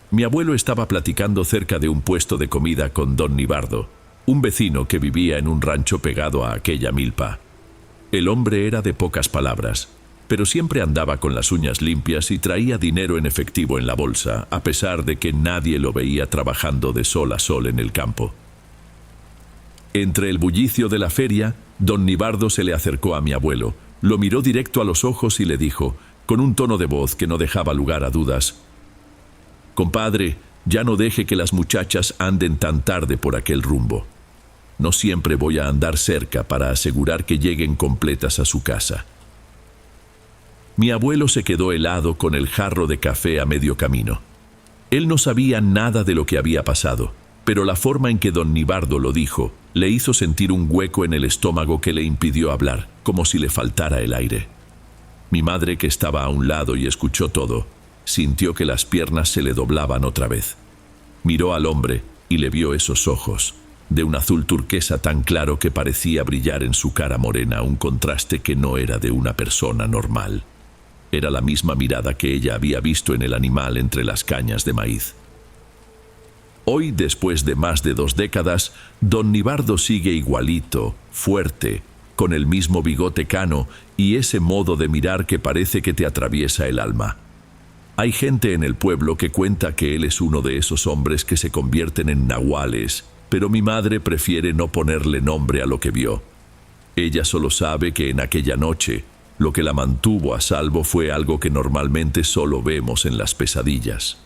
Mi abuelo estaba platicando cerca de un puesto de comida con don Nibardo, un vecino que vivía en un rancho pegado a aquella milpa. El hombre era de pocas palabras, pero siempre andaba con las uñas limpias y traía dinero en efectivo en la bolsa, a pesar de que nadie lo veía trabajando de sol a sol en el campo. Entre el bullicio de la feria, don Nibardo se le acercó a mi abuelo, lo miró directo a los ojos y le dijo, con un tono de voz que no dejaba lugar a dudas: «Compadre, ya no deje que las muchachas anden tan tarde por aquel rumbo. No siempre voy a andar cerca para asegurar que lleguen completas a su casa». Mi abuelo se quedó helado con el jarro de café a medio camino. Él no sabía nada de lo que había pasado, pero la forma en que don Nibardo lo dijo le hizo sentir un hueco en el estómago que le impidió hablar, como si le faltara el aire. Mi madre, que estaba a un lado y escuchó todo, sintió que las piernas se le doblaban otra vez. Miró al hombre y le vio esos ojos, de un azul turquesa tan claro que parecía brillar en su cara morena, un contraste que no era de una persona normal. Era la misma mirada que ella había visto en el animal entre las cañas de maíz. Hoy, después de más de 2 décadas, don Nibardo sigue igualito, fuerte, con el mismo bigote cano y ese modo de mirar que parece que te atraviesa el alma. Hay gente en el pueblo que cuenta que él es uno de esos hombres que se convierten en nahuales, pero mi madre prefiere no ponerle nombre a lo que vio. Ella solo sabe que en aquella noche lo que la mantuvo a salvo fue algo que normalmente solo vemos en las pesadillas.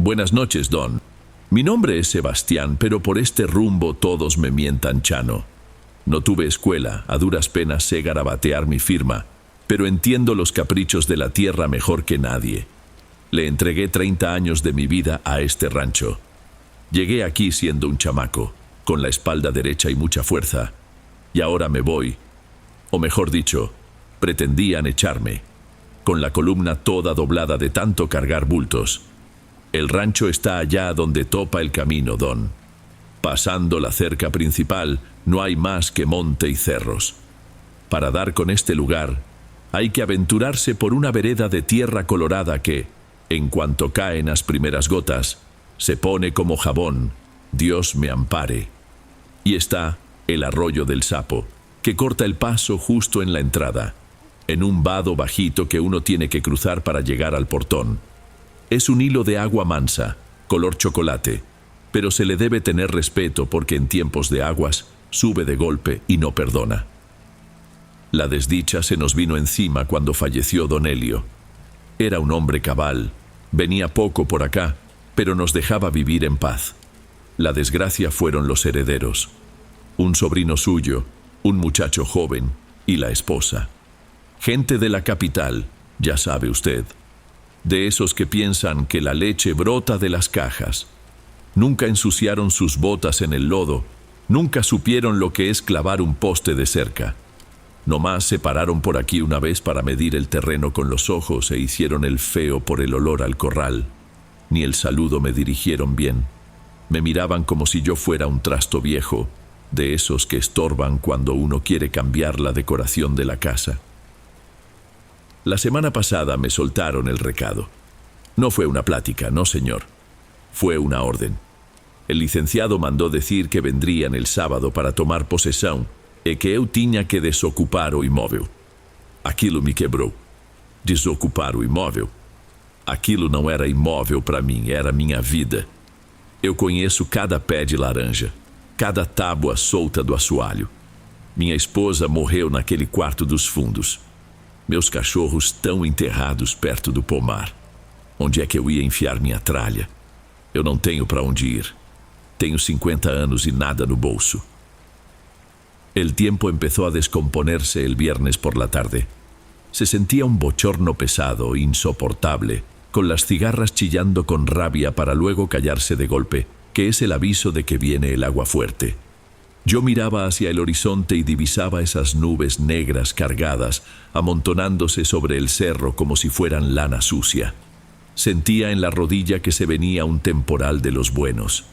Buenas noches, Don. Mi nombre es Sebastián, pero por este rumbo todos me mientan Chano. No tuve escuela, a duras penas sé garabatear mi firma, pero entiendo los caprichos de la tierra mejor que nadie. Le entregué 30 años de mi vida a este rancho. Llegué aquí siendo un chamaco, con la espalda derecha y mucha fuerza, y ahora me voy. O mejor dicho, pretendían echarme, con la columna toda doblada de tanto cargar bultos. El rancho está allá donde topa el camino, Don. Pasando la cerca principal, no hay más que monte y cerros. Para dar con este lugar, hay que aventurarse por una vereda de tierra colorada que, en cuanto caen las primeras gotas, se pone como jabón, Dios me ampare. Y está el arroyo del Sapo, que corta el paso justo en la entrada, en un vado bajito que uno tiene que cruzar para llegar al portón. Es un hilo de agua mansa, color chocolate, pero se le debe tener respeto porque en tiempos de aguas sube de golpe y no perdona. La desdicha se nos vino encima cuando falleció don Helio. Era un hombre cabal, venía poco por acá, pero nos dejaba vivir en paz. La desgracia fueron los herederos, un sobrino suyo, un muchacho joven y la esposa. Gente de la capital, ya sabe usted. De esos que piensan que la leche brota de las cajas. Nunca ensuciaron sus botas en el lodo, nunca supieron lo que es clavar un poste de cerca. Nomás se pararon por aquí una vez para medir el terreno con los ojos e hicieron el feo por el olor al corral. Ni el saludo me dirigieron bien. Me miraban como si yo fuera un trasto viejo, de esos que estorban cuando uno quiere cambiar la decoración de la casa. La semana pasada me soltaron el recado. No fue una plática, no señor. Fue una orden. El licenciado mandó decir que vendrían el sábado para tomar posesión e que eu tinha que desocupar o imóvel. Aquilo me quebrou. Desocupar o imóvel? Aquilo não era imóvel para mim, era minha vida. Eu conheço cada pé de laranja, cada tábua solta do assoalho. Minha esposa morreu naquele quarto dos fundos. Meus cachorros tão enterrados perto do pomar. Onde é que eu ia enfiar minha tralha? Eu não tenho para onde ir. Tenho 50 anos y nada no bolso. El tiempo empezó a descomponerse el viernes por la tarde. Se sentía un bochorno pesado, insoportable, con las cigarras chillando con rabia para luego callarse de golpe, que es el aviso de que viene el agua fuerte. Yo miraba hacia el horizonte y divisaba esas nubes negras cargadas, amontonándose sobre el cerro como si fueran lana sucia. Sentía en la rodilla que se venía un temporal de los buenos.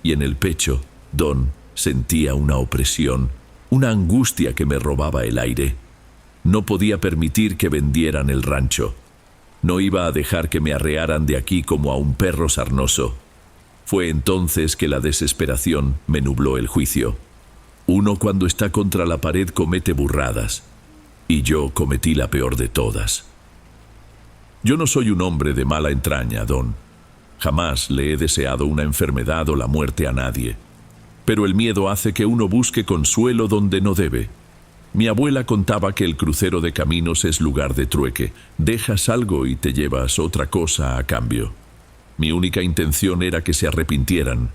Y en el pecho, Don, sentía una opresión, una angustia que me robaba el aire. No podía permitir que vendieran el rancho. No iba a dejar que me arrearan de aquí como a un perro sarnoso. Fue entonces que la desesperación me nubló el juicio. Uno cuando está contra la pared comete burradas, y yo cometí la peor de todas. Yo no soy un hombre de mala entraña, Don. Jamás le he deseado una enfermedad o la muerte a nadie. Pero el miedo hace que uno busque consuelo donde no debe. Mi abuela contaba que el crucero de caminos es lugar de trueque. Dejas algo y te llevas otra cosa a cambio. Mi única intención era que se arrepintieran.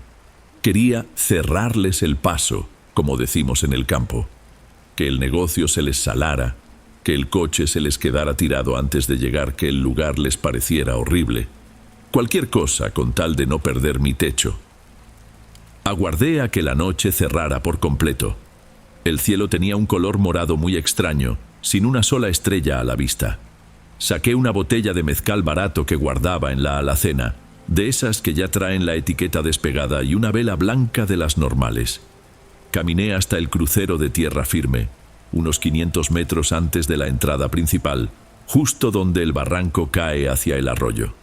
Quería cerrarles el paso, como decimos en el campo. Que el negocio se les salara, que el coche se les quedara tirado antes de llegar, que el lugar les pareciera horrible. Cualquier cosa con tal de no perder mi techo. Aguardé a que la noche cerrara por completo. El cielo tenía un color morado muy extraño, sin una sola estrella a la vista. Saqué una botella de mezcal barato que guardaba en la alacena, de esas que ya traen la etiqueta despegada, y una vela blanca de las normales. Caminé hasta el crucero de tierra firme, unos 500 metros antes de la entrada principal, justo donde el barranco cae hacia el arroyo.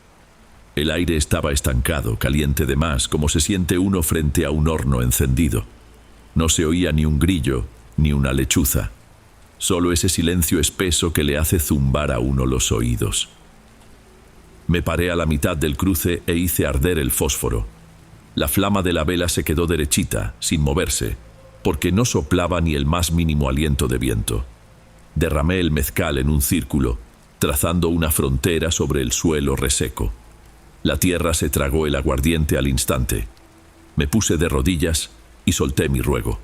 El aire estaba estancado, caliente de más, como se siente uno frente a un horno encendido. No se oía ni un grillo, ni una lechuza. Solo ese silencio espeso que le hace zumbar a uno los oídos. Me paré a la mitad del cruce e hice arder el fósforo. La flama de la vela se quedó derechita, sin moverse, porque no soplaba ni el más mínimo aliento de viento. Derramé el mezcal en un círculo, trazando una frontera sobre el suelo reseco. La tierra se tragó el aguardiente al instante. Me puse de rodillas y solté mi ruego.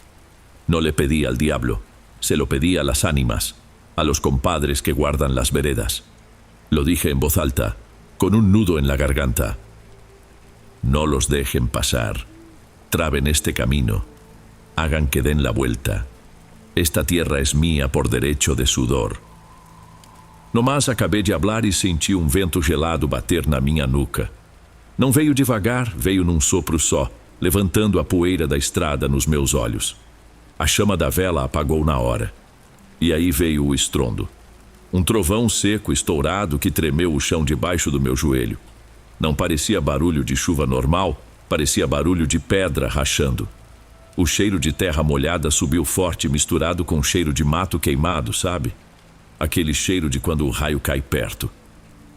No le pedí al diablo, se lo pedí a las ánimas, a los compadres que guardan las veredas. Lo dije en voz alta, con un nudo en la garganta. No los dejen pasar, traben este camino, hagan que den la vuelta. Esta tierra es mía por derecho de sudor. Nomás acabei de hablar e senti vento gelado bater na minha nuca. Não veio devagar, veio num sopro só, levantando a poeira da estrada nos meus olhos. A chama da vela apagou na hora. E aí veio o estrondo. Trovão seco, estourado, que tremeu o chão debaixo do meu joelho. Não parecia barulho de chuva normal, parecia barulho de pedra rachando. O cheiro de terra molhada subiu forte, misturado com o cheiro de mato queimado, sabe? Aquele cheiro de quando o raio cai perto.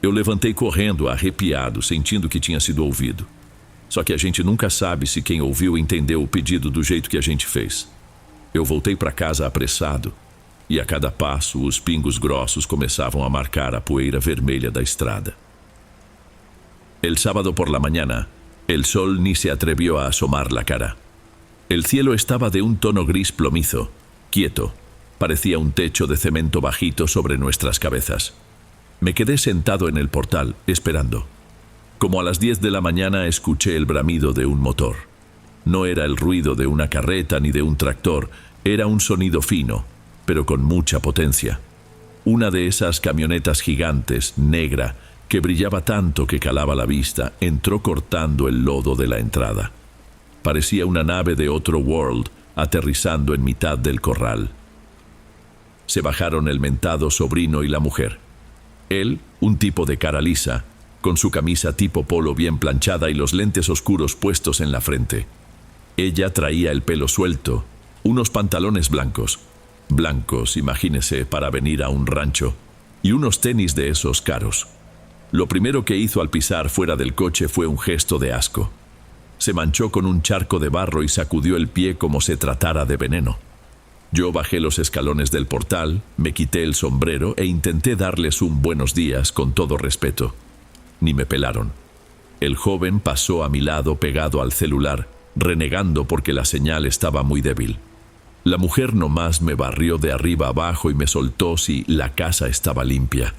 Eu levantei correndo, arrepiado, sentindo que tinha sido ouvido. Só que a gente nunca sabe se quem ouviu entendeu o pedido do jeito que a gente fez. Eu voltei para casa apressado, e a cada passo os pingos grossos começavam a marcar a poeira vermelha da estrada. El sábado por la mañana, el sol ni se atrevió a asomar la cara. El cielo estaba de un tono gris plomizo, quieto. Parecía un techo de cemento bajito sobre nuestras cabezas. Me quedé sentado en el portal, esperando. Como a las 10 de la mañana escuché el bramido de un motor. No era el ruido de una carreta ni de un tractor, era un sonido fino, pero con mucha potencia. Una de esas camionetas gigantes, negra, que brillaba tanto que calaba la vista, entró cortando el lodo de la entrada. Parecía una nave de otro world, aterrizando en mitad del corral. Se bajaron el mentado sobrino y la mujer. Él, un tipo de cara lisa, con su camisa tipo polo bien planchada y los lentes oscuros puestos en la frente. Ella traía el pelo suelto, unos pantalones blancos, imagínese, para venir a un rancho, y unos tenis de esos caros. Lo primero que hizo al pisar fuera del coche fue un gesto de asco. Se manchó con un charco de barro y sacudió el pie como se tratara de veneno. Yo bajé los escalones del portal, me quité el sombrero e intenté darles un buenos días con todo respeto. Ni me pelaron. El joven pasó a mi lado pegado al celular, renegando porque la señal estaba muy débil. La mujer nomás me barrió de arriba abajo y me soltó si la casa estaba limpia.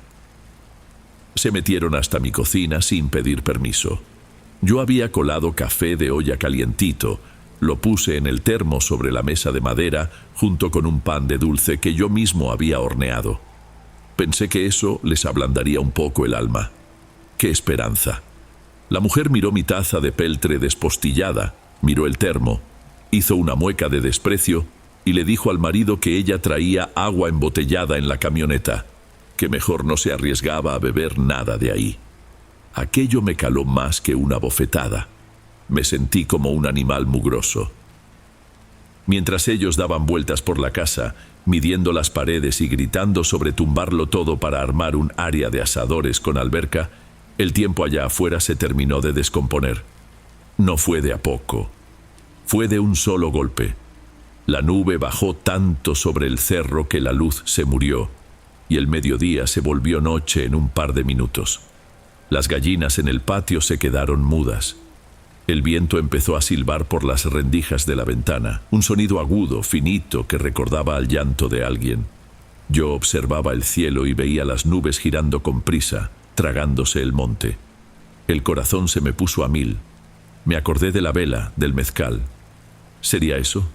Se metieron hasta mi cocina sin pedir permiso. Yo había colado café de olla calientito, lo puse en el termo sobre la mesa de madera junto con un pan de dulce que yo mismo había horneado. Pensé que eso les ablandaría un poco el alma. ¡Qué esperanza! La mujer miró mi taza de peltre despostillada, miró el termo, hizo una mueca de desprecio y le dijo al marido que ella traía agua embotellada en la camioneta, que mejor no se arriesgaba a beber nada de ahí. Aquello me caló más que una bofetada. Me sentí como un animal mugroso. Mientras ellos daban vueltas por la casa, midiendo las paredes y gritando sobre tumbarlo todo para armar un área de asadores con alberca, el tiempo allá afuera se terminó de descomponer. No fue de a poco. Fue de un solo golpe. La nube bajó tanto sobre el cerro que la luz se murió, y el mediodía se volvió noche en un par de minutos. Las gallinas en el patio se quedaron mudas. El viento empezó a silbar por las rendijas de la ventana, un sonido agudo, finito, que recordaba al llanto de alguien. Yo observaba el cielo y veía las nubes girando con prisa, tragándose el monte. El corazón se me puso a 1000. Me acordé de la vela, del mezcal. ¿Sería eso?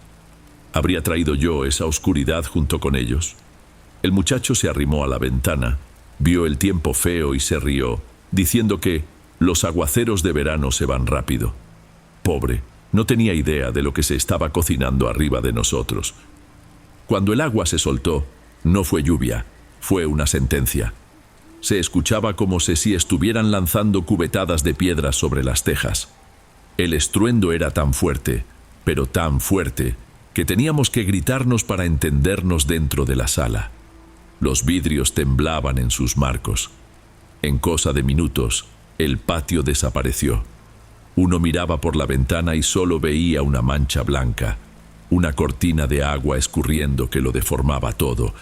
¿Habría traído yo esa oscuridad junto con ellos? El muchacho se arrimó a la ventana, Vio el tiempo feo y se rió, diciendo que los aguaceros de verano se van rápido. Pobre, no tenía idea de lo que se estaba cocinando arriba de nosotros. Cuando el agua se soltó, no fue lluvia, fue una sentencia. Se escuchaba como si estuvieran lanzando cubetadas de piedras sobre las tejas. El estruendo era tan fuerte, pero tan fuerte, que teníamos que gritarnos para entendernos dentro de la sala. Los vidrios temblaban en sus marcos. En cosa de minutos, el patio desapareció. Uno miraba por la ventana y solo veía una mancha blanca, una cortina de agua escurriendo que lo deformaba todo.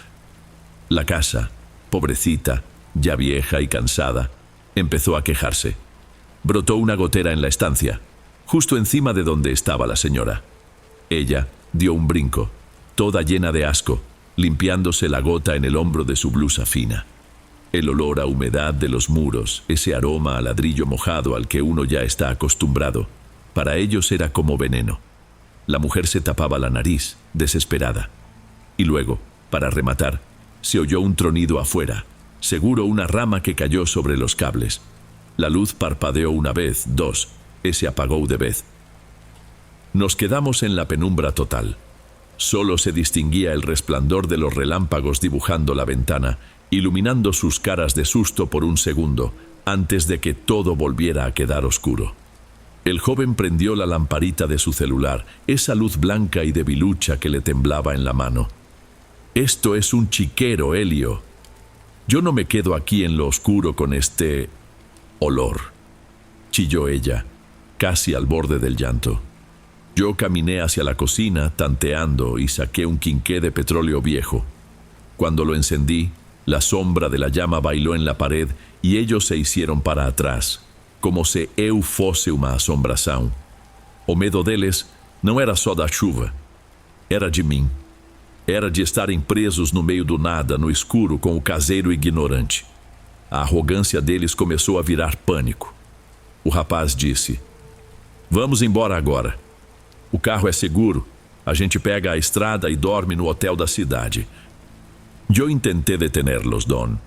La casa, pobrecita, ya vieja y cansada, empezó a quejarse. Brotó una gotera en la estancia, justo encima de donde estaba la señora. Ella dio un brinco, toda llena de asco, limpiándose la gota en el hombro de su blusa fina. El olor a humedad de los muros, ese aroma a ladrillo mojado al que uno ya está acostumbrado, para ellos era como veneno. La mujer se tapaba la nariz, desesperada. Y luego, para rematar, se oyó un tronido afuera, seguro una rama que cayó sobre los cables. La luz parpadeó una vez, dos, y se apagó de vez. Nos quedamos en la penumbra total. Solo se distinguía el resplandor de los relámpagos dibujando la ventana, iluminando sus caras de susto por un segundo, antes de que todo volviera a quedar oscuro. El joven prendió la lamparita de su celular, esa luz blanca y debilucha que le temblaba en la mano. «Esto es un chiquero, Elio. Yo no me quedo aquí en lo oscuro con este olor», chilló ella, casi al borde del llanto. Yo caminé hacia la cocina, tanteando, y saqué un quinqué de petróleo viejo. Cuando lo encendí, la sombra de la llama bailó en la pared y ellos se hicieron para atrás, como se eu fosse uma assombração. O medo deles não era só da chuva, era de mim. Era de estarem presos no meio do nada, no escuro, com o caseiro ignorante. A arrogância deles começou a virar pânico. O rapaz disse: «Vamos embora agora. O carro é seguro. A gente pega a estrada e dorme no hotel da cidade». Yo intenté detenerlos, Don.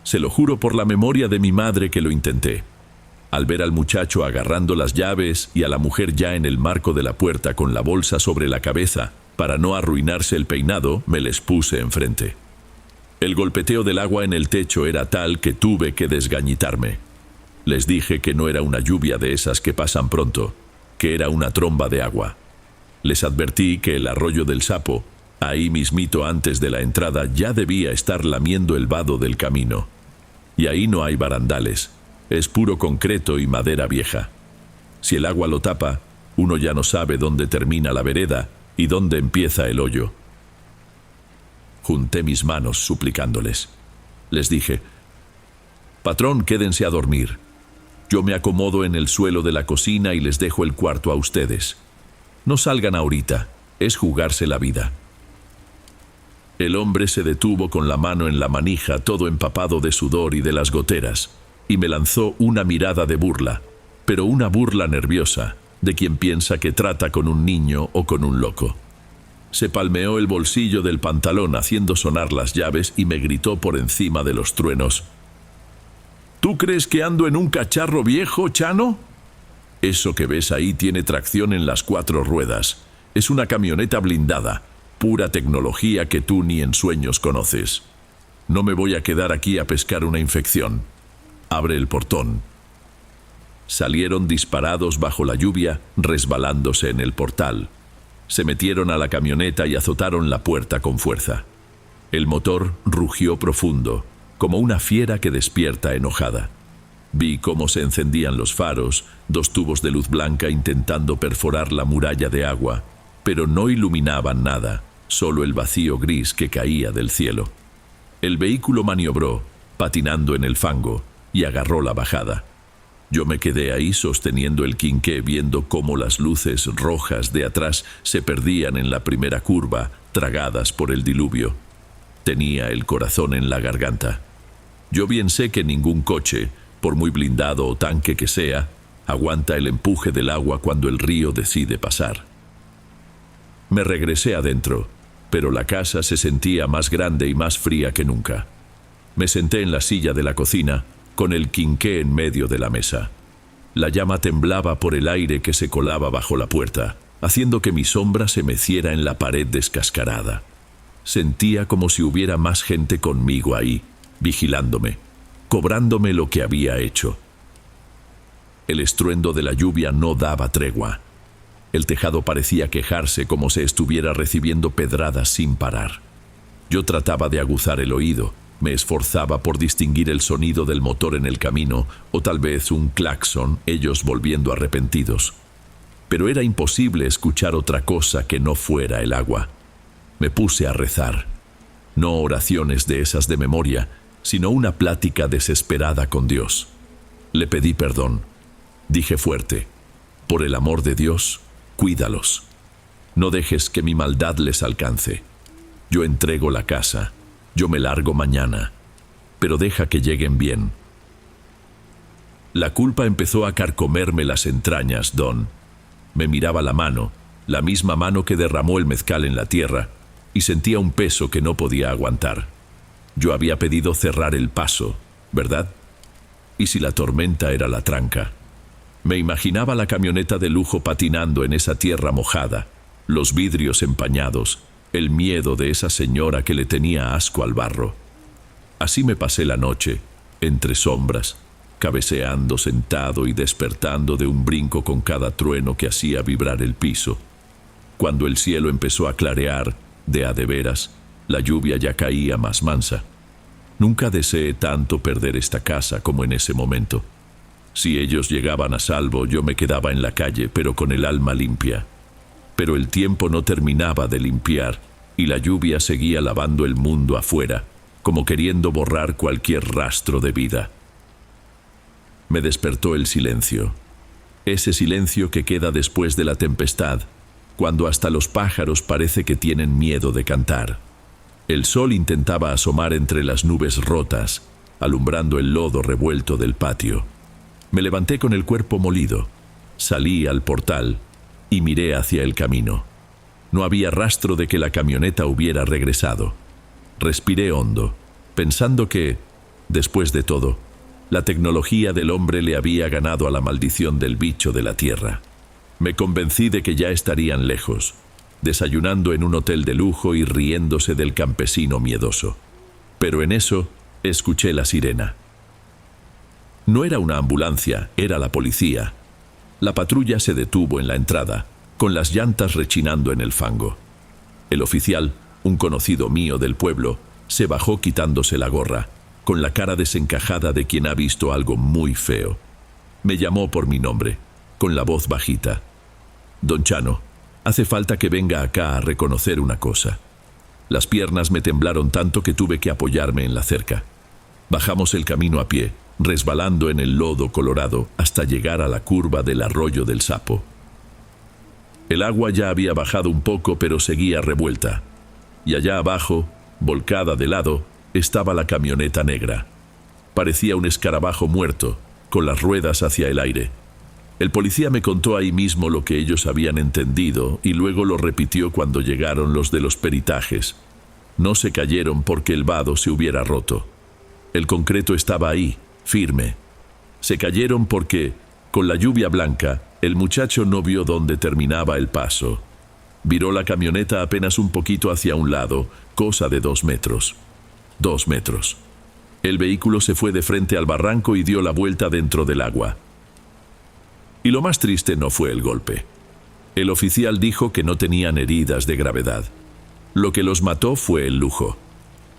Se lo juro por la memoria de mi madre que lo intenté. Al ver al muchacho agarrando las llaves y a la mujer ya en el marco de la puerta con la bolsa sobre la cabeza, para no arruinarse el peinado, me les puse enfrente. El golpeteo del agua en el techo era tal que tuve que desgañitarme. Les dije que no era una lluvia de esas que pasan pronto, que era una tromba de agua. Les advertí que el arroyo del Sapo, ahí mismito antes de la entrada, ya debía estar lamiendo el vado del camino. Y ahí no hay barandales, es puro concreto y madera vieja. Si el agua lo tapa, uno ya no sabe dónde termina la vereda y dónde empieza el hoyo. Junté mis manos suplicándoles. Les dije: «Patrón, quédense a dormir. Yo me acomodo en el suelo de la cocina y les dejo el cuarto a ustedes. No salgan ahorita, es jugarse la vida». El hombre se detuvo con la mano en la manija, todo empapado de sudor y de las goteras, y me lanzó una mirada de burla, pero una burla nerviosa, de quien piensa que trata con un niño o con un loco. Se palmeó el bolsillo del pantalón haciendo sonar las llaves y me gritó por encima de los truenos: «¿Tú crees que ando en un cacharro viejo, Chano? Eso que ves ahí tiene tracción en las 4 ruedas. Es una camioneta blindada, pura tecnología que tú ni en sueños conoces. No me voy a quedar aquí a pescar una infección. Abre el portón». Salieron disparados bajo la lluvia, resbalándose en el portal. Se metieron a la camioneta y azotaron la puerta con fuerza. El motor rugió profundo, como una fiera que despierta enojada. Vi cómo se encendían los faros, 2 tubos de luz blanca intentando perforar la muralla de agua, pero no iluminaban nada, solo el vacío gris que caía del cielo. El vehículo maniobró, patinando en el fango, y agarró la bajada. Yo me quedé ahí sosteniendo el quinqué, viendo cómo las luces rojas de atrás se perdían en la primera curva, tragadas por el diluvio. Tenía el corazón en la garganta. Yo bien sé que ningún coche, por muy blindado o tanque que sea, aguanta el empuje del agua cuando el río decide pasar. Me regresé adentro, pero la casa se sentía más grande y más fría que nunca. Me senté en la silla de la cocina, con el quinqué en medio de la mesa. La llama temblaba por el aire que se colaba bajo la puerta, haciendo que mi sombra se meciera en la pared descascarada. Sentía como si hubiera más gente conmigo ahí, vigilándome, cobrándome lo que había hecho. El estruendo de la lluvia no daba tregua. El tejado parecía quejarse como si estuviera recibiendo pedradas sin parar. Yo trataba de aguzar el oído, me esforzaba por distinguir el sonido del motor en el camino, o tal vez un claxon, ellos volviendo arrepentidos. Pero era imposible escuchar otra cosa que no fuera el agua. Me puse a rezar. No oraciones de esas de memoria, sino una plática desesperada con Dios. Le pedí perdón. Dije fuerte: por el amor de Dios, cuídalos. No dejes que mi maldad les alcance. Yo entrego la casa. Yo me largo mañana. Pero deja que lleguen bien. La culpa empezó a carcomerme las entrañas, Don. Me miraba la mano, la misma mano que derramó el mezcal en la tierra, y sentía un peso que no podía aguantar. Yo había pedido cerrar el paso, ¿verdad? ¿Y si la tormenta era la tranca? Me imaginaba la camioneta de lujo patinando en esa tierra mojada, los vidrios empañados, el miedo de esa señora que le tenía asco al barro. Así me pasé la noche, entre sombras, cabeceando sentado y despertando de un brinco con cada trueno que hacía vibrar el piso. Cuando el cielo empezó a clarear, de a de veras, la lluvia ya caía más mansa. Nunca deseé tanto perder esta casa como en ese momento. Si ellos llegaban a salvo, yo me quedaba en la calle, pero con el alma limpia. Pero el tiempo no terminaba de limpiar, y la lluvia seguía lavando el mundo afuera, como queriendo borrar cualquier rastro de vida. Me despertó el silencio. Ese silencio que queda después de la tempestad, cuando hasta los pájaros parece que tienen miedo de cantar. El sol intentaba asomar entre las nubes rotas, alumbrando el lodo revuelto del patio. Me levanté con el cuerpo molido, salí al portal y miré hacia el camino. No había rastro de que la camioneta hubiera regresado. Respiré hondo, pensando que, después de todo, la tecnología del hombre le había ganado a la maldición del bicho de la tierra. Me convencí de que ya estarían lejos, desayunando en un hotel de lujo y riéndose del campesino miedoso. Pero en eso, escuché la sirena. No era una ambulancia, era la policía. La patrulla se detuvo en la entrada, con las llantas rechinando en el fango. El oficial, un conocido mío del pueblo, se bajó quitándose la gorra, con la cara desencajada de quien ha visto algo muy feo. Me llamó por mi nombre, con la voz bajita. Don Chano, hace falta que venga acá a reconocer una cosa. Las piernas me temblaron tanto que tuve que apoyarme en la cerca. Bajamos el camino a pie, resbalando en el lodo colorado hasta llegar a la curva del arroyo del Sapo. El agua ya había bajado un poco, pero seguía revuelta. Y allá abajo, volcada de lado, estaba la camioneta negra. Parecía un escarabajo muerto, con las ruedas hacia el aire. El policía me contó ahí mismo lo que ellos habían entendido y luego lo repitió cuando llegaron los de los peritajes. No se cayeron porque el vado se hubiera roto. El concreto estaba ahí, firme. Se cayeron porque, con la lluvia blanca, el muchacho no vio dónde terminaba el paso. Viró la camioneta apenas un poquito hacia un lado, cosa de 2 metros. 2 metros. El vehículo se fue de frente al barranco y dio la vuelta dentro del agua. Y lo más triste no fue el golpe. El oficial dijo que no tenían heridas de gravedad. Lo que los mató fue el lujo.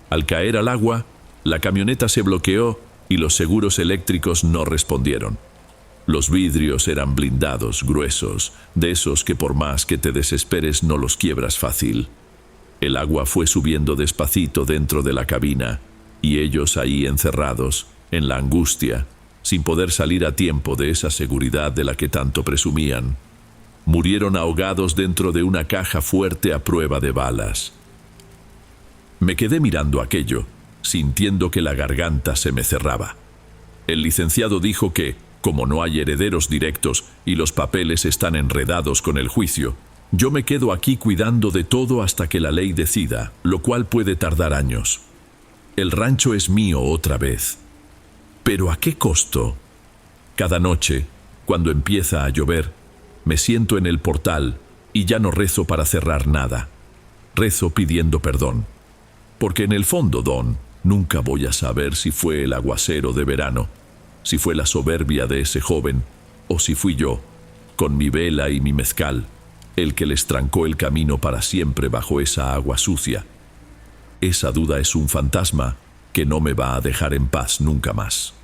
Al caer al agua, la camioneta se bloqueó y los seguros eléctricos no respondieron. Los vidrios eran blindados, gruesos, de esos que por más que te desesperes no los quiebras fácil. El agua fue subiendo despacito dentro de la cabina, y ellos ahí encerrados, en la angustia, sin poder salir a tiempo de esa seguridad de la que tanto presumían, murieron ahogados dentro de una caja fuerte a prueba de balas. Me quedé mirando aquello, sintiendo que la garganta se me cerraba. El licenciado dijo que, como no hay herederos directos y los papeles están enredados con el juicio, yo me quedo aquí cuidando de todo hasta que la ley decida, lo cual puede tardar años. El rancho es mío otra vez. ¿Pero a qué costo? Cada noche, cuando empieza a llover, me siento en el portal y ya no rezo para cerrar nada. Rezo pidiendo perdón. Porque en el fondo, Don, nunca voy a saber si fue el aguacero de verano, si fue la soberbia de ese joven, o si fui yo, con mi vela y mi mezcal, el que les trancó el camino para siempre bajo esa agua sucia. Esa duda es un fantasma que no me va a dejar en paz nunca más.